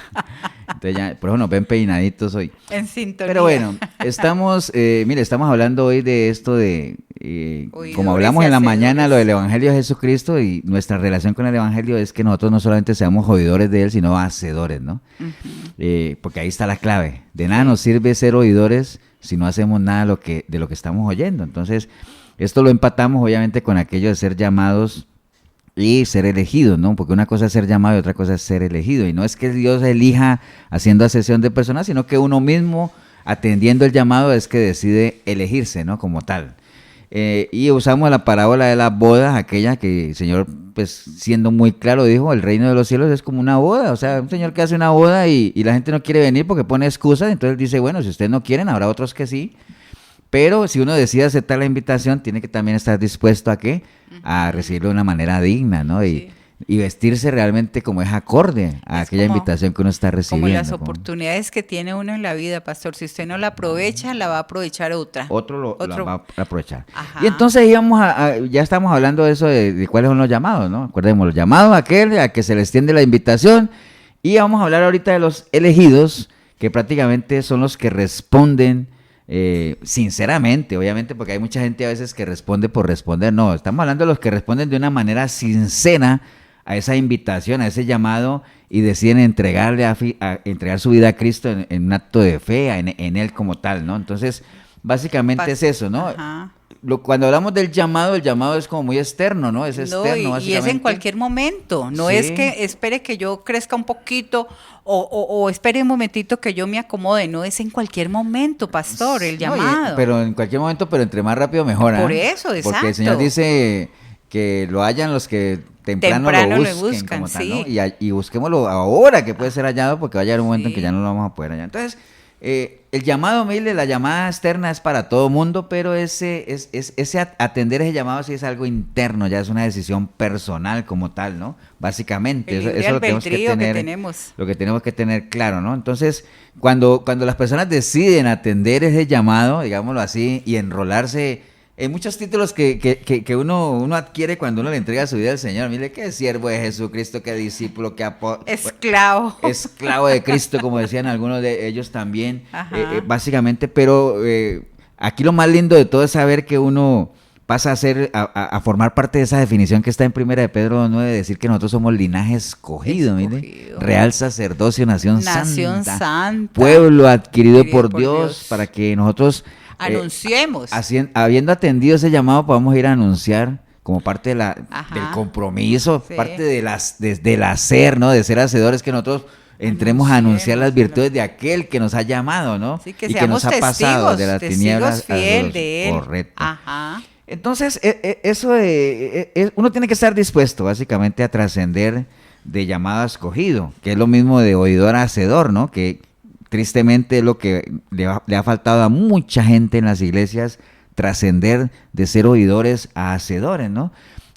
Speaker 1: Entonces ya, por eso nos ven peinaditos hoy.
Speaker 2: En sintonía.
Speaker 1: Pero bueno, estamos hablando hoy de esto de como hablamos en la mañana, lo del Evangelio de Jesucristo, y nuestra relación con el Evangelio es que nosotros no solamente seamos oidores de él, sino hacedores, ¿no? Porque ahí está la clave. De nada nos sirve ser oidores si no hacemos nada de lo que estamos oyendo. Entonces, esto lo empatamos obviamente con aquello de ser llamados y ser elegidos, ¿no? Porque una cosa es ser llamado y otra cosa es ser elegido. Y no es que Dios elija haciendo asesión de personas, sino que uno mismo, atendiendo el llamado, es que decide elegirse, ¿no? Como tal. Y usamos la parábola de las bodas, aquella que el Señor, pues siendo muy claro, dijo, el reino de los cielos es como una boda. O sea, un señor que hace una boda y la gente no quiere venir porque pone excusas. Entonces dice, bueno, si ustedes no quieren, habrá otros que sí. Pero si uno decide aceptar la invitación, tiene que también estar dispuesto a ¿qué? A recibirlo de una manera digna, ¿no? Y vestirse realmente como es acorde a aquella invitación que uno está recibiendo.
Speaker 2: Como las oportunidades que tiene uno en la vida, pastor. Si usted no la aprovecha, la va a aprovechar otra.
Speaker 1: Otro la va a aprovechar. Ajá. Y entonces ya estamos hablando de eso, de cuáles son los llamados, ¿no? Acordemos, los llamados, aquel a que se le extiende la invitación. Y vamos a hablar ahorita de los elegidos, que prácticamente son los que responden sinceramente, obviamente, porque hay mucha gente a veces que responde por responder. No, estamos hablando de los que responden de una manera sincera a esa invitación, a ese llamado, y deciden entregar su vida a Cristo en un acto de fe, en Él como tal, ¿no? Entonces, básicamente es eso, ¿no? Ajá. Cuando hablamos del llamado, el llamado es como muy externo, ¿no? Es externo, básicamente.
Speaker 2: Y es en cualquier momento, no es que espere que yo crezca un poquito o espere un momentito que yo me acomode, no, es en cualquier momento, pastor, el llamado.
Speaker 1: Pero en cualquier momento, pero entre más rápido mejor.
Speaker 2: Por eso, exacto.
Speaker 1: Porque el Señor dice que lo hallan los que temprano lo buscan, como tal, ¿no? Y busquémoslo ahora, que puede ser hallado, porque va a llegar un momento en que ya no lo vamos a poder hallar. Entonces, el llamado, mire, la llamada externa es para todo mundo, pero ese atender ese llamado sí es algo interno, ya es una decisión personal como tal, ¿no? Básicamente, eso lo tenemos que tener, lo que tenemos que tener claro, ¿no? Entonces, cuando las personas deciden atender ese llamado, digámoslo así, y enrolarse en muchos títulos que uno adquiere cuando uno le entrega su vida al Señor. Mire, que siervo de Jesucristo, que discípulo, que
Speaker 2: esclavo.
Speaker 1: Esclavo de Cristo, como decían algunos de ellos también, básicamente. Pero aquí lo más lindo de todo es saber que uno pasa a formar parte de esa definición que está en 1 de Pedro 2:9, de decir que nosotros somos linaje escogido. Mire, real sacerdocio, nación santa, pueblo adquirido por Dios, para que nosotros
Speaker 2: anunciemos.
Speaker 1: Habiendo atendido ese llamado, podamos ir a anunciar como parte del compromiso, parte del hacer, ¿no? De ser hacedores, que nosotros entremos a anunciar las virtudes de aquel que nos ha llamado, ¿no?
Speaker 2: Sí, que
Speaker 1: y que nos ha pasado de las tinieblas a la luz.
Speaker 2: De él.
Speaker 1: Correcto. Entonces, eso uno tiene que estar dispuesto, básicamente, a trascender de llamado a escogido, que es lo mismo de oidor a hacedor, ¿no? Que tristemente es lo que le ha faltado a mucha gente en las iglesias, trascender de ser oidores a hacedores, ¿no?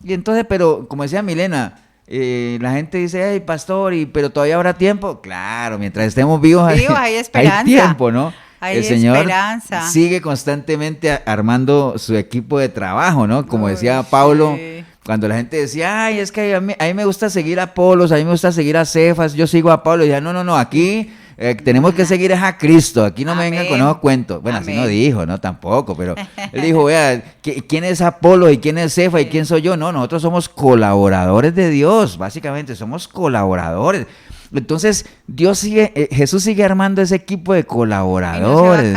Speaker 1: Y entonces, pero como decía Milena, la gente dice, hey, pastor, pero todavía habrá tiempo. Claro, mientras estemos vivos
Speaker 2: hay esperanza.
Speaker 1: Hay tiempo, ¿no?
Speaker 2: El
Speaker 1: Señor
Speaker 2: esperanza.
Speaker 1: Sigue constantemente armando su equipo de trabajo, ¿no? Como decía Pablo, cuando la gente decía, ay, es que a mí me gusta seguir a Apolos, a mí me gusta seguir a Cefas, yo sigo a Pablo. Y decía, no, aquí tenemos que seguir a Cristo, aquí no me vengan con esos cuentos. Bueno, así no dijo, no tampoco, pero él dijo, vea, ¿quién es Apolo y quién es Cefas y quién soy yo? No, nosotros somos colaboradores de Dios, básicamente, somos colaboradores. Entonces, Jesús sigue armando ese equipo de colaboradores.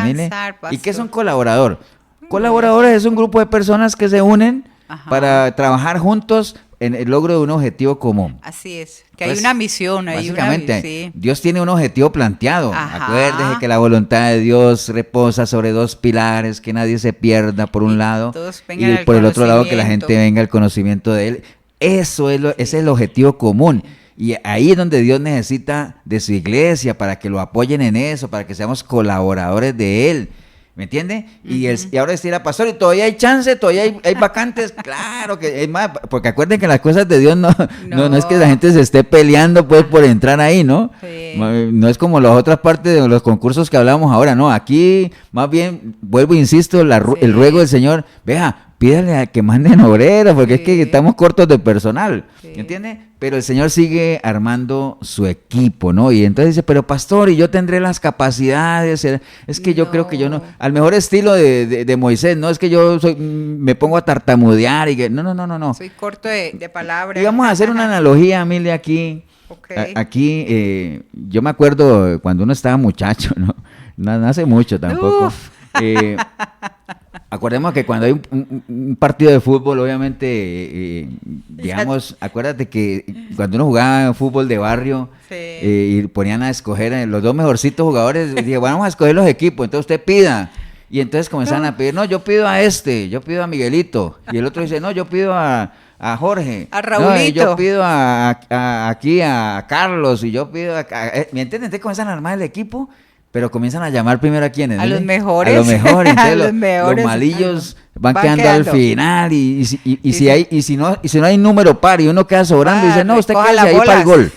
Speaker 1: ¿Y qué es un colaborador? Colaboradores es un grupo de personas que se unen para trabajar juntos en el logro de un objetivo común.
Speaker 2: Así es, que hay una misión.
Speaker 1: Básicamente, Dios tiene un objetivo planteado. Acuérdese que la voluntad de Dios reposa sobre dos pilares, que nadie se pierda por un lado, y por el otro lado que la gente venga al conocimiento de Él. Ese es el objetivo común. Y ahí es donde Dios necesita de su iglesia para que lo apoyen en eso, para que seamos colaboradores de Él. ¿Me entiende? Y ahora decía, pastor, ¿y todavía hay chance? ¿Todavía hay vacantes? Claro que hay más, porque acuerden que las cosas de Dios no es que la gente se esté peleando pues por entrar ahí, ¿no? Sí. No es como las otras partes de los concursos que hablamos ahora, no. Aquí, más bien, vuelvo e insisto, el ruego del Señor, vea, pídale a que manden obreros, porque es que estamos cortos de personal, ¿entiende? Pero el Señor sigue armando su equipo, ¿no? Y entonces dice, pero pastor, y yo tendré las capacidades, es que yo creo que yo no, al mejor estilo de Moisés, no es que yo me pongo a tartamudear y que, no.
Speaker 2: Soy corto de palabras.
Speaker 1: Y vamos a hacer una analogía, Emilia, aquí. Okay. Aquí, yo me acuerdo cuando uno estaba muchacho, no hace mucho tampoco. Acordemos que cuando hay un partido de fútbol, obviamente, digamos, acuérdate que cuando uno jugaba fútbol de barrio, y ponían a escoger los 2 mejorcitos jugadores, dije, bueno, vamos a escoger los equipos, entonces usted pida. Y entonces comenzaron a pedir, no, yo pido a yo pido a Miguelito. Y el otro dice, no, yo pido a Jorge.
Speaker 2: A Raulito.
Speaker 1: No, yo pido aquí a Carlos, y yo pido ¿me entienden? Entonces comienzan a armar el equipo, pero comienzan a llamar primero a quiénes.
Speaker 2: A los mejores.
Speaker 1: A los mejores. Entonces
Speaker 2: los mejores.
Speaker 1: Los malillos van quedando al final, y si no hay número par y uno queda sobrando, y dice, no, usted queda ahí para el gol.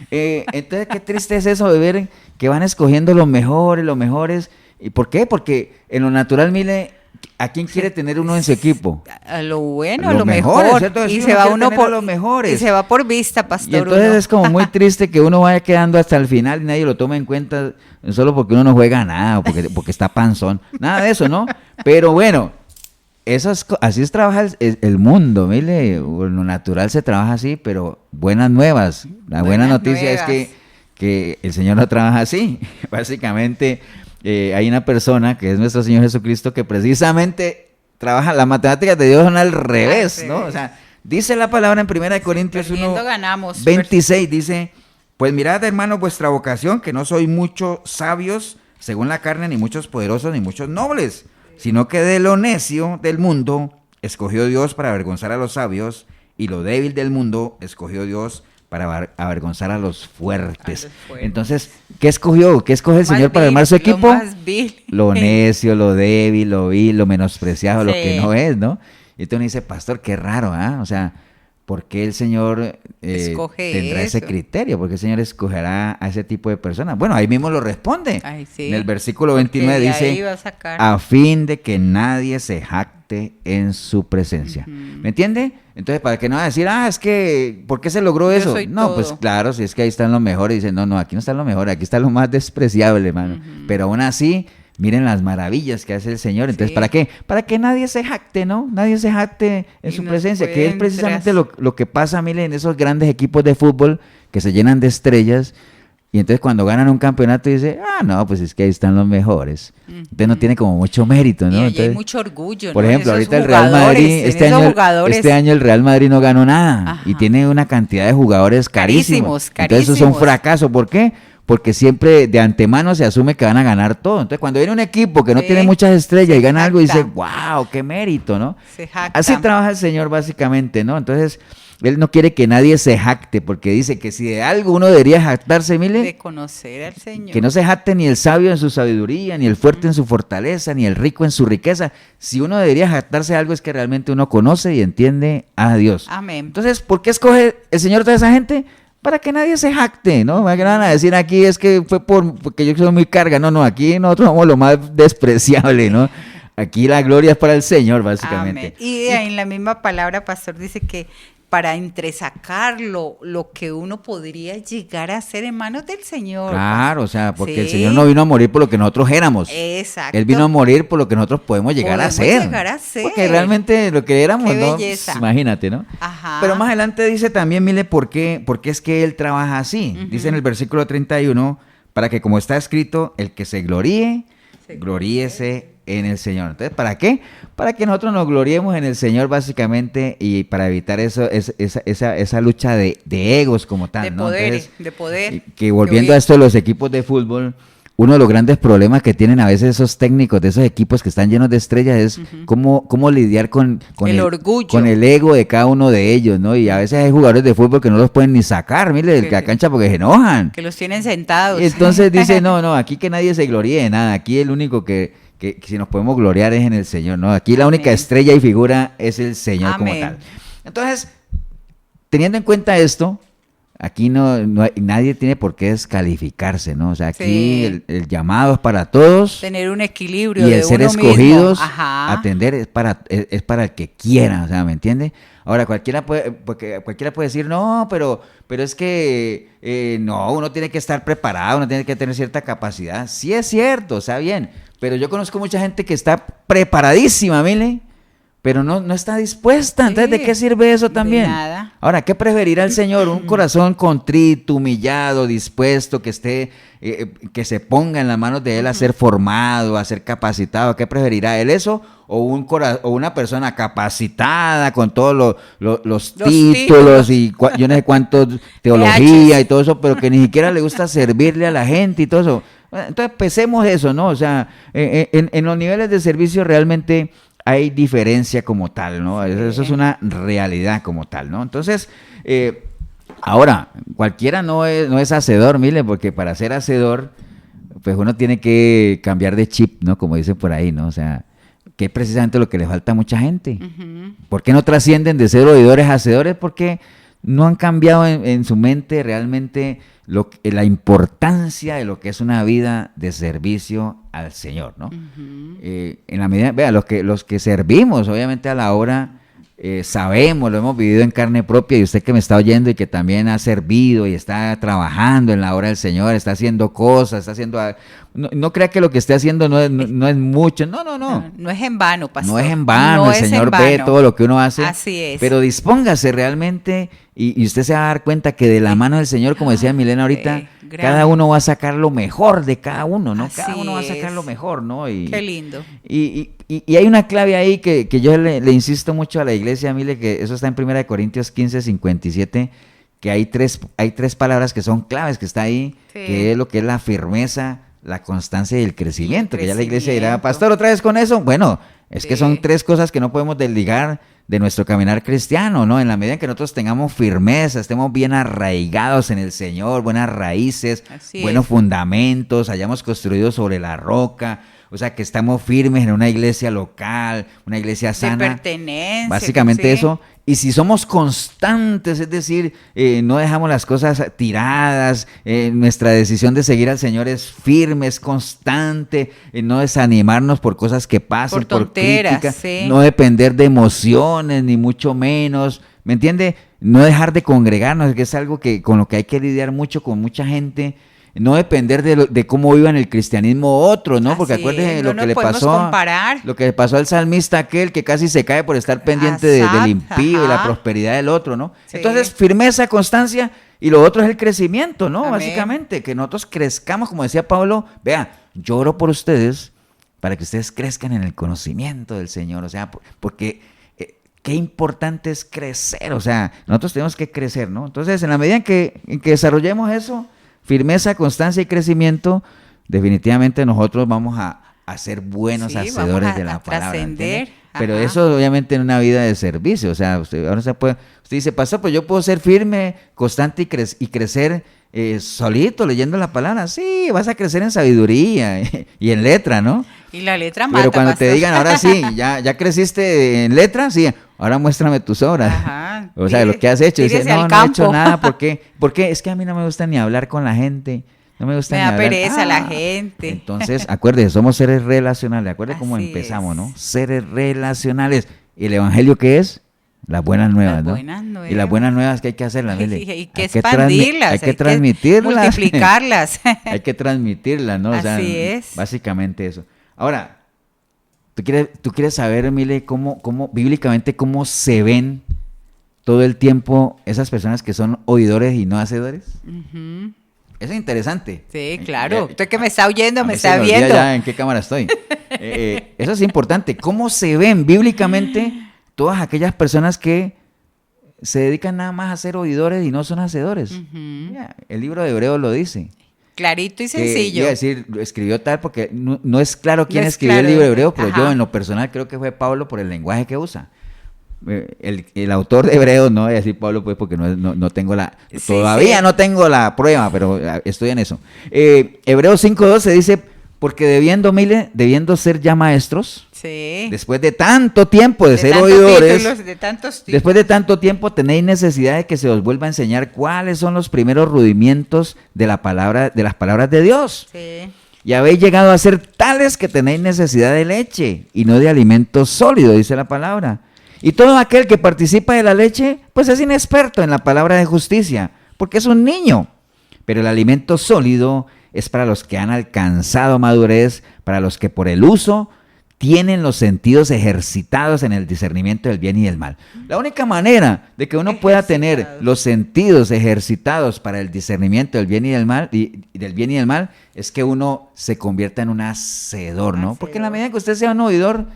Speaker 1: Entonces, qué triste es eso de ver que van escogiendo los mejores. ¿Y por qué? Porque en lo natural, mire, ¿a quién quiere tener uno en su equipo?
Speaker 2: A lo bueno, a lo mejor.
Speaker 1: ¿Cierto?
Speaker 2: Y se va uno por
Speaker 1: los mejores.
Speaker 2: Y se va por vista, pastor.
Speaker 1: Y entonces es como muy triste que uno vaya quedando hasta el final y nadie lo toma en cuenta solo porque uno no juega nada o porque está panzón. Nada de eso, ¿no? Pero bueno, así trabaja el mundo, mire, lo natural se trabaja así, pero buenas nuevas. La buena noticia es que el Señor no trabaja así. Básicamente, hay una persona que es nuestro Señor Jesucristo que precisamente trabaja, las matemáticas de Dios son al revés, ¿no? O sea, dice la palabra en 1 Corintios 1:26, dice, pues mirad, hermanos, vuestra vocación, que no sois muchos sabios según la carne, ni muchos poderosos, ni muchos nobles, sino que de lo necio del mundo escogió Dios para avergonzar a los sabios, y lo débil del mundo escogió Dios para avergonzar a los fuertes. Entonces, ¿qué escogió? ¿Qué escoge el Señor para armar su equipo?
Speaker 2: Lo más vil.
Speaker 1: Lo necio, lo débil, lo vil, lo menospreciado, lo que no es, ¿no? Y entonces uno dice, pastor, qué raro, ¿ah? O sea, ¿por qué el Señor tendrá ese criterio? ¿Por qué el Señor escogerá a ese tipo de personas? Bueno, ahí mismo lo responde.
Speaker 2: Ay, sí.
Speaker 1: En el versículo 29 dice, a fin de que nadie se jacte en su presencia. ¿Me entiende? Entonces, para que no va a decir, es que, ¿por qué se logró eso? No, todo. Pues claro, si es que ahí están los mejores. Dicen, no, aquí no están los mejores, aquí está lo más despreciable, hermano. Pero aún así, miren las maravillas que hace el Señor. Entonces, ¿para qué? Para que nadie se jacte, ¿no? Nadie se jacte en su presencia, que es precisamente lo que pasa, miren, en esos grandes equipos de fútbol que se llenan de estrellas. Y entonces cuando ganan un campeonato dice, no, pues es que ahí están los mejores. Entonces no tiene como mucho mérito, ¿no?
Speaker 2: Y hay mucho orgullo, ¿no?
Speaker 1: Por ejemplo, ahorita el Real Madrid, este año el Real Madrid no ganó nada. Ajá. Y tiene una cantidad de jugadores carísimos. Entonces eso es un fracaso. ¿Por qué? Porque siempre de antemano se asume que van a ganar todo. Entonces cuando viene un equipo que no tiene muchas estrellas y gana algo, dice, wow, qué mérito, ¿no? Así trabaja el Señor básicamente, ¿no? Entonces Él no quiere que nadie se jacte, porque dice que si de algo uno debería jactarse, mire,
Speaker 2: de conocer al Señor.
Speaker 1: Que no se jacte ni el sabio en su sabiduría, ni el fuerte en su fortaleza, ni el rico en su riqueza. Si uno debería jactarse de algo es que realmente uno conoce y entiende a Dios.
Speaker 2: Amén.
Speaker 1: Entonces, ¿por qué escoge el Señor toda esa gente? Para que nadie se jacte, ¿no? Que no van a decir aquí es que fue porque yo soy muy carga. No, aquí nosotros somos lo más despreciable, ¿no? Aquí la gloria es para el Señor, básicamente.
Speaker 2: Amén. Y en la misma palabra, pastor, dice que para entresacar lo que uno podría llegar a ser en manos del Señor.
Speaker 1: Claro, o sea, porque el Señor no vino a morir por lo que nosotros éramos.
Speaker 2: Exacto.
Speaker 1: Él vino a morir por lo que nosotros podemos llegar a ser. Porque realmente lo que éramos,
Speaker 2: qué
Speaker 1: ¿no?
Speaker 2: Belleza.
Speaker 1: Imagínate, ¿no?
Speaker 2: Ajá.
Speaker 1: Pero más adelante dice también, mire, ¿por qué es que Él trabaja así? Uh-huh. Dice en el versículo 31, para que como está escrito, el que se gloríe, gloríese en el Señor. Entonces, ¿para qué? Para que nosotros nos gloriemos en el Señor básicamente y para evitar esa lucha de egos como tal,
Speaker 2: de
Speaker 1: ¿no?
Speaker 2: Poder,
Speaker 1: entonces,
Speaker 2: de poder.
Speaker 1: Que volviendo a esto de los equipos de fútbol, uno de los grandes problemas que tienen a veces esos técnicos de esos equipos que están llenos de estrellas es cómo lidiar con
Speaker 2: el orgullo,
Speaker 1: con el ego de cada uno de ellos, ¿no? Y a veces hay jugadores de fútbol que no los pueden ni sacar, mire, de la cancha porque se enojan.
Speaker 2: Que los tienen sentados.
Speaker 1: Y entonces dice, no, aquí que nadie se gloríe de nada, aquí el único que si nos podemos gloriar es en el Señor, ¿no? Aquí la única estrella y figura es el Señor como tal. Entonces, teniendo en cuenta esto, aquí nadie tiene por qué descalificarse, ¿no? O sea, aquí el llamado es para todos.
Speaker 2: Tener un equilibrio
Speaker 1: y el
Speaker 2: de
Speaker 1: ser
Speaker 2: uno
Speaker 1: escogidos,
Speaker 2: mismo.
Speaker 1: atender es para el que quiera, o sea, ¿me entiende? Ahora, cualquiera puede decir, no, pero es que no, uno tiene que estar preparado, uno tiene que tener cierta capacidad. Sí es cierto, está bien, pero yo conozco mucha gente que está preparadísima, mire, pero no está dispuesta. Entonces, ¿de qué sirve eso también?
Speaker 2: De nada.
Speaker 1: Ahora, ¿qué preferirá el Señor? Un corazón contrito, humillado, dispuesto, que se ponga en las manos de Él a ser formado, a ser capacitado. ¿Qué preferirá Él, eso? O una persona capacitada con todos los títulos y yo no sé cuántos, teología y todo eso, pero que ni siquiera le gusta servirle a la gente y todo eso. Entonces, pensemos eso, ¿no? O sea, en los niveles de servicio realmente hay diferencia como tal, ¿no? Eso es una realidad como tal, ¿no? Entonces, ahora, cualquiera no es hacedor, mire, porque para ser hacedor, pues uno tiene que cambiar de chip, ¿no? Como dicen por ahí, ¿no? O sea, que es precisamente lo que le falta a mucha gente. Uh-huh. ¿Por qué no trascienden de ser oidores a hacedores? Porque no han cambiado en su mente realmente la importancia de lo que es una vida de servicio al Señor, ¿no? Uh-huh. En la medida, vea, los que servimos, obviamente a la hora, sabemos, lo hemos vivido en carne propia, y usted que me está oyendo y que también ha servido y está trabajando en la obra del Señor, está haciendo cosas, está haciendo... No crea que lo que esté haciendo no es mucho, no.
Speaker 2: No es en vano, pastor.
Speaker 1: No es en vano, el Señor ve todo lo que uno hace.
Speaker 2: Así es.
Speaker 1: Pero dispóngase realmente y usted se va a dar cuenta que de la mano del Señor, como decía Milena ahorita, cada uno va a sacar lo mejor de cada uno, ¿no? Cada uno va a sacar lo mejor, ¿no?
Speaker 2: Qué lindo.
Speaker 1: Y hay una clave ahí que yo le insisto mucho a la iglesia, Mile, que eso está en 1 Corintios 15, 57, que hay tres palabras que son claves, que está ahí, que es lo que es la firmeza, la constancia y el crecimiento, que ya la iglesia dirá, pastor, ¿otra vez con eso? Bueno, es que son tres cosas que no podemos desligar de nuestro caminar cristiano, ¿no? En la medida en que nosotros tengamos firmeza, estemos bien arraigados en el Señor, buenas raíces, buenos fundamentos, hayamos construido sobre la roca, o sea, que estamos firmes en una iglesia local, una iglesia sana.
Speaker 2: De pertenencia.
Speaker 1: Básicamente eso. Y si somos constantes, es decir, no dejamos las cosas tiradas, nuestra decisión de seguir al Señor es firme, es constante, no desanimarnos por cosas que pasen, por tonteras, crítica, no depender de emociones, ni mucho menos, ¿me entiende? No dejar de congregarnos, que es algo con lo que hay que lidiar mucho con mucha gente. No depender de cómo vivan el cristianismo otros, ¿no? Porque acuérdense lo que le pasó, lo que le pasó al salmista aquel que casi se cae por estar pendiente del impío y la prosperidad del otro, ¿no? Sí. Entonces, firmeza, constancia, y lo otro es el crecimiento, ¿no? Amén. Básicamente, que nosotros crezcamos, como decía Pablo, vea, yo oro por ustedes para que ustedes crezcan en el conocimiento del Señor, o sea, porque qué importante es crecer, o sea, nosotros tenemos que crecer, ¿no? Entonces, en la medida en que desarrollemos eso, firmeza, constancia y crecimiento, definitivamente nosotros vamos a ser buenos hacedores de la palabra. Trascender. Pero eso obviamente en una vida de servicio, o sea, usted dice, pastor, pues yo puedo ser firme, constante y crecer solito leyendo la palabra. Sí, vas a crecer en sabiduría y en letra, ¿no?
Speaker 2: Y la letra mata,
Speaker 1: pero cuando
Speaker 2: pastor.
Speaker 1: te digan, ahora sí, ya creciste en letra, sí, ahora muéstrame tus obras. Ajá, o sea, lo que has hecho. Dice, no he hecho nada, ¿por qué? Porque es que a mí no me gusta ni hablar con la gente. No me gusta ni hablar.
Speaker 2: Me da pereza la gente.
Speaker 1: Entonces, acuérdese, somos seres relacionales. Acuérdese cómo empezamos, ¿no? Seres relacionales. ¿Y el evangelio qué es? Las buenas nuevas, ¿no?
Speaker 2: Buenas nuevas.
Speaker 1: Y las buenas nuevas que hay que hacerlas,
Speaker 2: ¿no? Y que expandirlas.
Speaker 1: Hay que transmitirlas.
Speaker 2: Multiplicarlas.
Speaker 1: Hay que transmitirlas, ¿no? O sea,
Speaker 2: así es.
Speaker 1: Básicamente eso. Ahora, ¿tú quieres saber, Mile, cómo bíblicamente cómo se ven todo el tiempo esas personas que son oidores y no hacedores? Uh-huh. Eso es interesante.
Speaker 2: Sí, claro. Usted que me está oyendo, me está viendo.
Speaker 1: Ya en qué cámara estoy. Eso es importante. ¿Cómo se ven bíblicamente todas aquellas personas que se dedican nada más a ser oidores y no son hacedores? Uh-huh. El libro de Hebreos lo dice.
Speaker 2: Clarito y sencillo.
Speaker 1: Iba a decir, lo escribió tal porque no es claro quién escribió el libro de Hebreos, pero yo en lo personal creo que fue Pablo por el lenguaje que usa. El autor de Hebreos, no voy a decir Pablo pues porque no tengo todavía no tengo la prueba, pero estoy en eso. Hebreos 5:12 dice, porque debiendo ser ya maestros,
Speaker 2: sí,
Speaker 1: después de tanto tiempo de ser oidores,
Speaker 2: después
Speaker 1: de tanto tiempo tenéis necesidad de que se os vuelva a enseñar cuáles son los primeros rudimentos de las palabras de Dios.
Speaker 2: Sí.
Speaker 1: Y habéis llegado a ser tales que tenéis necesidad de leche y no de alimento sólido, dice la palabra. Y todo aquel que participa de la leche, pues es inexperto en la palabra de justicia, porque es un niño. Pero el alimento sólido es para los que han alcanzado madurez, para los que por el uso tienen los sentidos ejercitados en el discernimiento del bien y del mal. La única manera de que uno pueda tener los sentidos ejercitados para el discernimiento del bien y del mal, es que uno se convierta en un hacedor, ¿no? Porque en la medida que usted sea un oidor,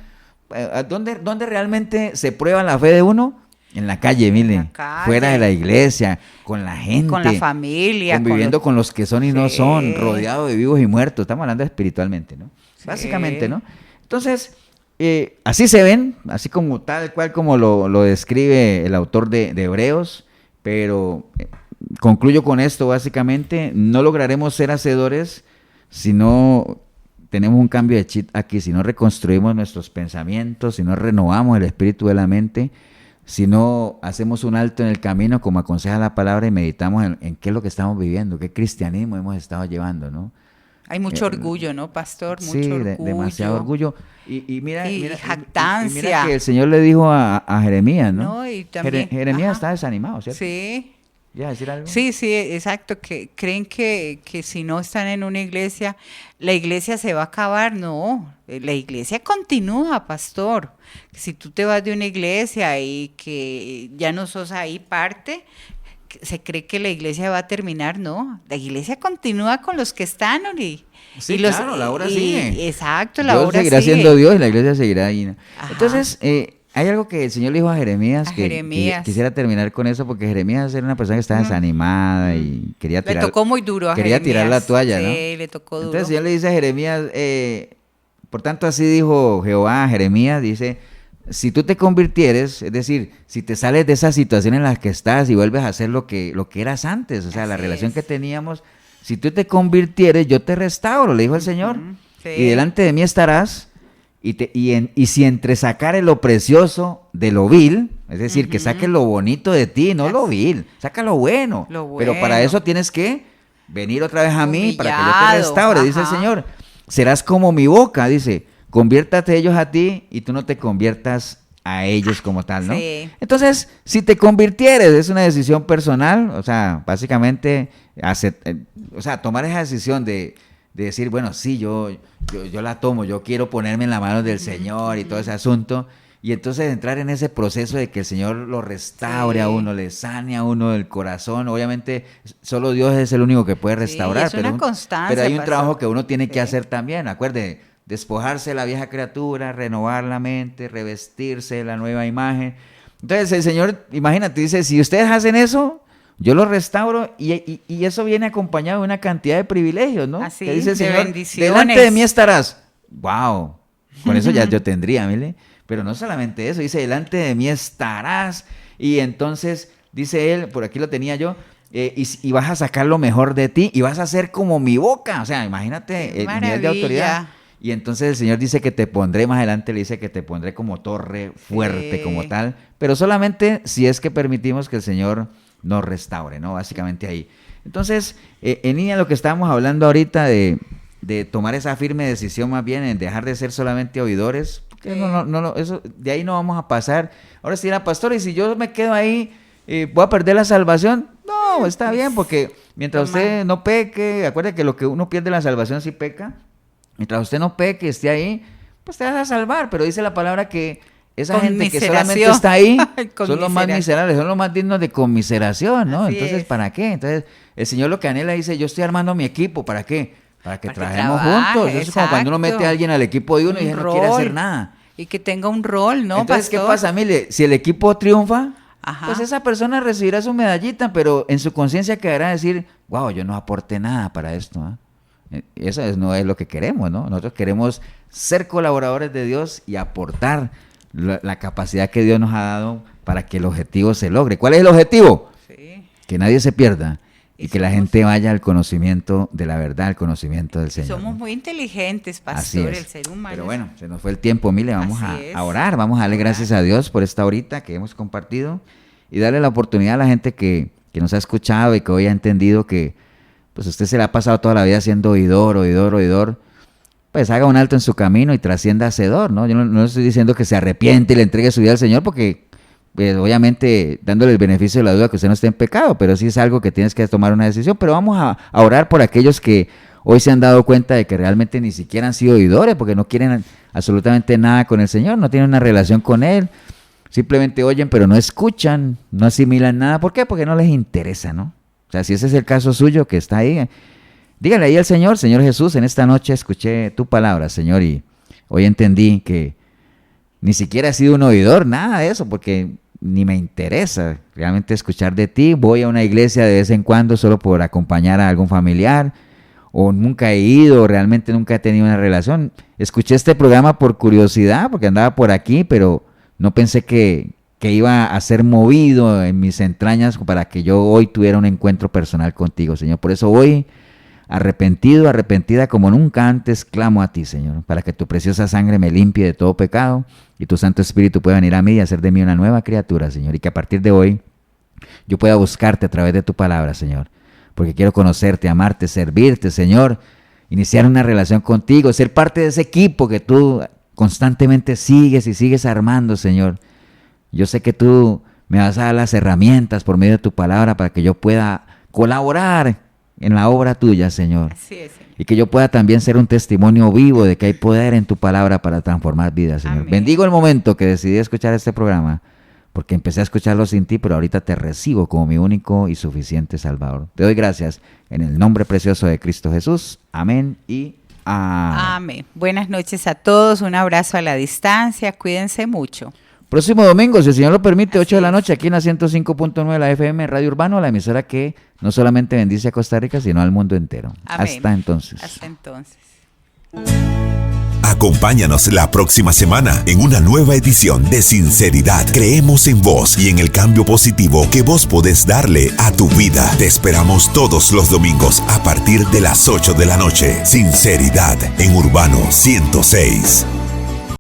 Speaker 1: ¿dónde realmente se prueba la fe de uno? En la calle, mire, fuera de la iglesia, con la gente,
Speaker 2: con la familia,
Speaker 1: conviviendo con los que son y no son, rodeado de vivos y muertos. Estamos hablando espiritualmente, ¿no? Sí. Básicamente, ¿no? Entonces, así se ven, así como tal cual como lo describe el autor de Hebreos, pero concluyo con esto básicamente, no lograremos ser hacedores si no tenemos un cambio de chip aquí, si no reconstruimos nuestros pensamientos, si no renovamos el espíritu de la mente, si no hacemos un alto en el camino, como aconseja la palabra, y meditamos en qué es lo que estamos viviendo, qué cristianismo hemos estado llevando, ¿no?
Speaker 2: Hay mucho orgullo, ¿no, pastor? Mucho orgullo.
Speaker 1: Demasiado orgullo. Y mira,
Speaker 2: jactancia.
Speaker 1: Y mira que el Señor le dijo a Jeremías, ¿no?
Speaker 2: No, y también,
Speaker 1: Jeremías está desanimado, ¿cierto?
Speaker 2: Sí.
Speaker 1: ¿Ya decir algo?
Speaker 2: Sí, exacto, que creen que si no están en una iglesia, la iglesia se va a acabar. No, la iglesia continúa, pastor. Si tú te vas de una iglesia y que ya no sos ahí parte, se cree que la iglesia va a terminar. No, la iglesia continúa con los que están, Ori.
Speaker 1: Sí, claro, la obra sigue.
Speaker 2: Exacto, la
Speaker 1: Dios
Speaker 2: obra
Speaker 1: seguirá
Speaker 2: sigue.
Speaker 1: siendo Dios y la iglesia seguirá ahí.
Speaker 2: Ajá.
Speaker 1: Entonces, hay algo que el Señor le dijo a Jeremías, que quisiera terminar con eso, porque Jeremías era una persona que estaba desanimada y quería tirar.
Speaker 2: Le tocó muy duro a
Speaker 1: Quería
Speaker 2: Jeremías.
Speaker 1: tirar la toalla, ¿no?
Speaker 2: Sí, le tocó duro.
Speaker 1: Entonces el Señor le dice a Jeremías, por tanto así dijo Jehová a Jeremías, dice, si tú te convirtieres, es decir, si te sales de esa situación en la que estás y vuelves a hacer lo que eras antes, o sea,
Speaker 2: así
Speaker 1: la relación que teníamos, si tú te convirtieres, yo te restauro, le dijo el Señor,
Speaker 2: sí.
Speaker 1: Y delante de mí estarás, y si entresacares lo precioso de lo vil, es decir, que saques lo bonito de ti, no lo vil, saca lo bueno. Pero para eso tienes que venir otra vez a mí, para que yo te restaure, dice el Señor. Serás como mi boca, dice, conviértate ellos a ti y tú no te conviertas a ellos como tal, ¿no?
Speaker 2: Sí.
Speaker 1: Entonces, si te convirtieres, es una decisión personal, o sea, básicamente, tomar esa decisión de decir, bueno, sí, yo la tomo, yo quiero ponerme en las manos del Señor y todo ese asunto, y entonces entrar en ese proceso de que el Señor lo restaure a uno, le sane a uno del corazón. Obviamente, solo Dios es el único que puede restaurar,
Speaker 2: es una constancia,
Speaker 1: pero hay un trabajo que uno tiene que hacer también, acuérdate, despojarse de la vieja criatura, renovar la mente, revestirse de la nueva imagen. Entonces el Señor, imagínate, dice, si ustedes hacen eso, yo lo restauro, y eso viene acompañado de una cantidad de privilegios, ¿no?
Speaker 2: Así,
Speaker 1: que dice el
Speaker 2: de
Speaker 1: Señor,
Speaker 2: bendiciones.
Speaker 1: delante de mí estarás. ¡Wow! Con eso ya yo tendría, mire. Pero no solamente eso, dice, delante de mí estarás. Y entonces, dice él, por aquí lo tenía yo, y vas a sacar lo mejor de ti, y vas a ser como mi boca. O sea, imagínate el nivel de autoridad. Y entonces el Señor dice que te pondré, más adelante le dice que te pondré como torre fuerte, como tal. Pero solamente si es que permitimos que el Señor nos restaure, ¿no? Básicamente ahí. Entonces, en línea lo que estábamos hablando ahorita de tomar esa firme decisión más bien en dejar de ser solamente oidores, porque eso, de ahí no vamos a pasar. Ahora si era pastor, y si yo me quedo ahí, ¿voy a perder la salvación? No, está bien, porque mientras usted no peque, acuérdate que lo que uno pierde la salvación sí peca, mientras usted no peque, esté ahí, pues te vas a salvar, pero dice la palabra que esa gente que solamente está ahí son los más miserables, son los más dignos de conmiseración, ¿no? Entonces, ¿para qué? Entonces, el Señor lo que anhela dice, yo estoy armando mi equipo, ¿para qué? Para que trabajemos juntos. Eso es como cuando uno mete a alguien al equipo de uno y él no quiere hacer nada.
Speaker 2: Y que tenga un rol, ¿no,
Speaker 1: Entonces,
Speaker 2: pastor?
Speaker 1: ¿qué pasa? Mire, si el equipo triunfa,
Speaker 2: Ajá.
Speaker 1: pues esa persona recibirá su medallita, pero en su conciencia quedará decir, wow, yo no aporté nada para esto, ¿eh? Eso no es lo que queremos, ¿no? Nosotros queremos ser colaboradores de Dios y aportar la capacidad que Dios nos ha dado para que el objetivo se logre. ¿Cuál es el objetivo?
Speaker 2: Sí.
Speaker 1: Que nadie se pierda, Y que la gente vaya al conocimiento de la verdad, al conocimiento del Señor.
Speaker 2: Somos muy inteligentes, pastor, el ser humano.
Speaker 1: Pero bueno, se nos fue el tiempo, Mile, vamos a orar, vamos a darle gracias a Dios por esta horita que hemos compartido y darle la oportunidad a la gente que nos ha escuchado y que hoy ha entendido que pues usted se le ha pasado toda la vida siendo oidor, pues haga un alto en su camino y trascienda hacedor, ¿no? Yo no estoy diciendo que se arrepiente y le entregue su vida al Señor porque... Pues obviamente dándole el beneficio de la duda que usted no esté en pecado, pero sí es algo que tienes que tomar una decisión. Pero vamos a orar por aquellos que hoy se han dado cuenta de que realmente ni siquiera han sido oidores, porque no quieren absolutamente nada con el Señor, no tienen una relación con Él, simplemente oyen pero no escuchan, no asimilan nada. ¿Por qué? Porque no les interesa, ¿no? O sea, si ese es el caso suyo que está ahí, dígale ahí al Señor Jesús, en esta noche escuché tu palabra, Señor, y hoy entendí que ni siquiera he sido un oidor, nada de eso, porque ni me interesa realmente escuchar de ti. Voy a una iglesia de vez en cuando solo por acompañar a algún familiar, o nunca he ido, realmente nunca he tenido una relación. Escuché este programa por curiosidad, porque andaba por aquí, pero no pensé que iba a ser movido en mis entrañas para que yo hoy tuviera un encuentro personal contigo, Señor. Por eso hoy, arrepentida como nunca antes, clamo a ti, Señor, para que tu preciosa sangre me limpie de todo pecado y tu Santo Espíritu pueda venir a mí y hacer de mí una nueva criatura, Señor, y que a partir de hoy yo pueda buscarte a través de tu palabra, Señor, porque quiero conocerte, amarte, servirte, Señor, iniciar una relación contigo, ser parte de ese equipo que tú constantemente sigues armando, Señor. Yo sé que tú me vas a dar las herramientas por medio de tu palabra para que yo pueda colaborar en la obra tuya, Señor.
Speaker 2: Así es, Señor.
Speaker 1: Y que yo pueda también ser un testimonio vivo de que hay poder en tu palabra para transformar vidas, Señor. Amén. Bendigo el momento que decidí escuchar este programa, porque empecé a escucharlo sin ti, pero ahorita te recibo como mi único y suficiente Salvador. Te doy gracias en el nombre precioso de Cristo Jesús. Amén y
Speaker 2: amén. Buenas noches a todos, un abrazo a la distancia, cuídense mucho.
Speaker 1: Próximo domingo, si el Señor lo permite, 8 de la noche, aquí en la 105.9 de la FM Radio Urbano, la emisora que no solamente bendice a Costa Rica, sino al mundo entero.
Speaker 2: Amén.
Speaker 1: Hasta entonces.
Speaker 2: Hasta entonces.
Speaker 3: Acompáñanos la próxima semana en una nueva edición de Sinceridad. Creemos en vos y en el cambio positivo que vos podés darle a tu vida. Te esperamos todos los domingos a partir de las 8 de la noche. Sinceridad en Urbano 106.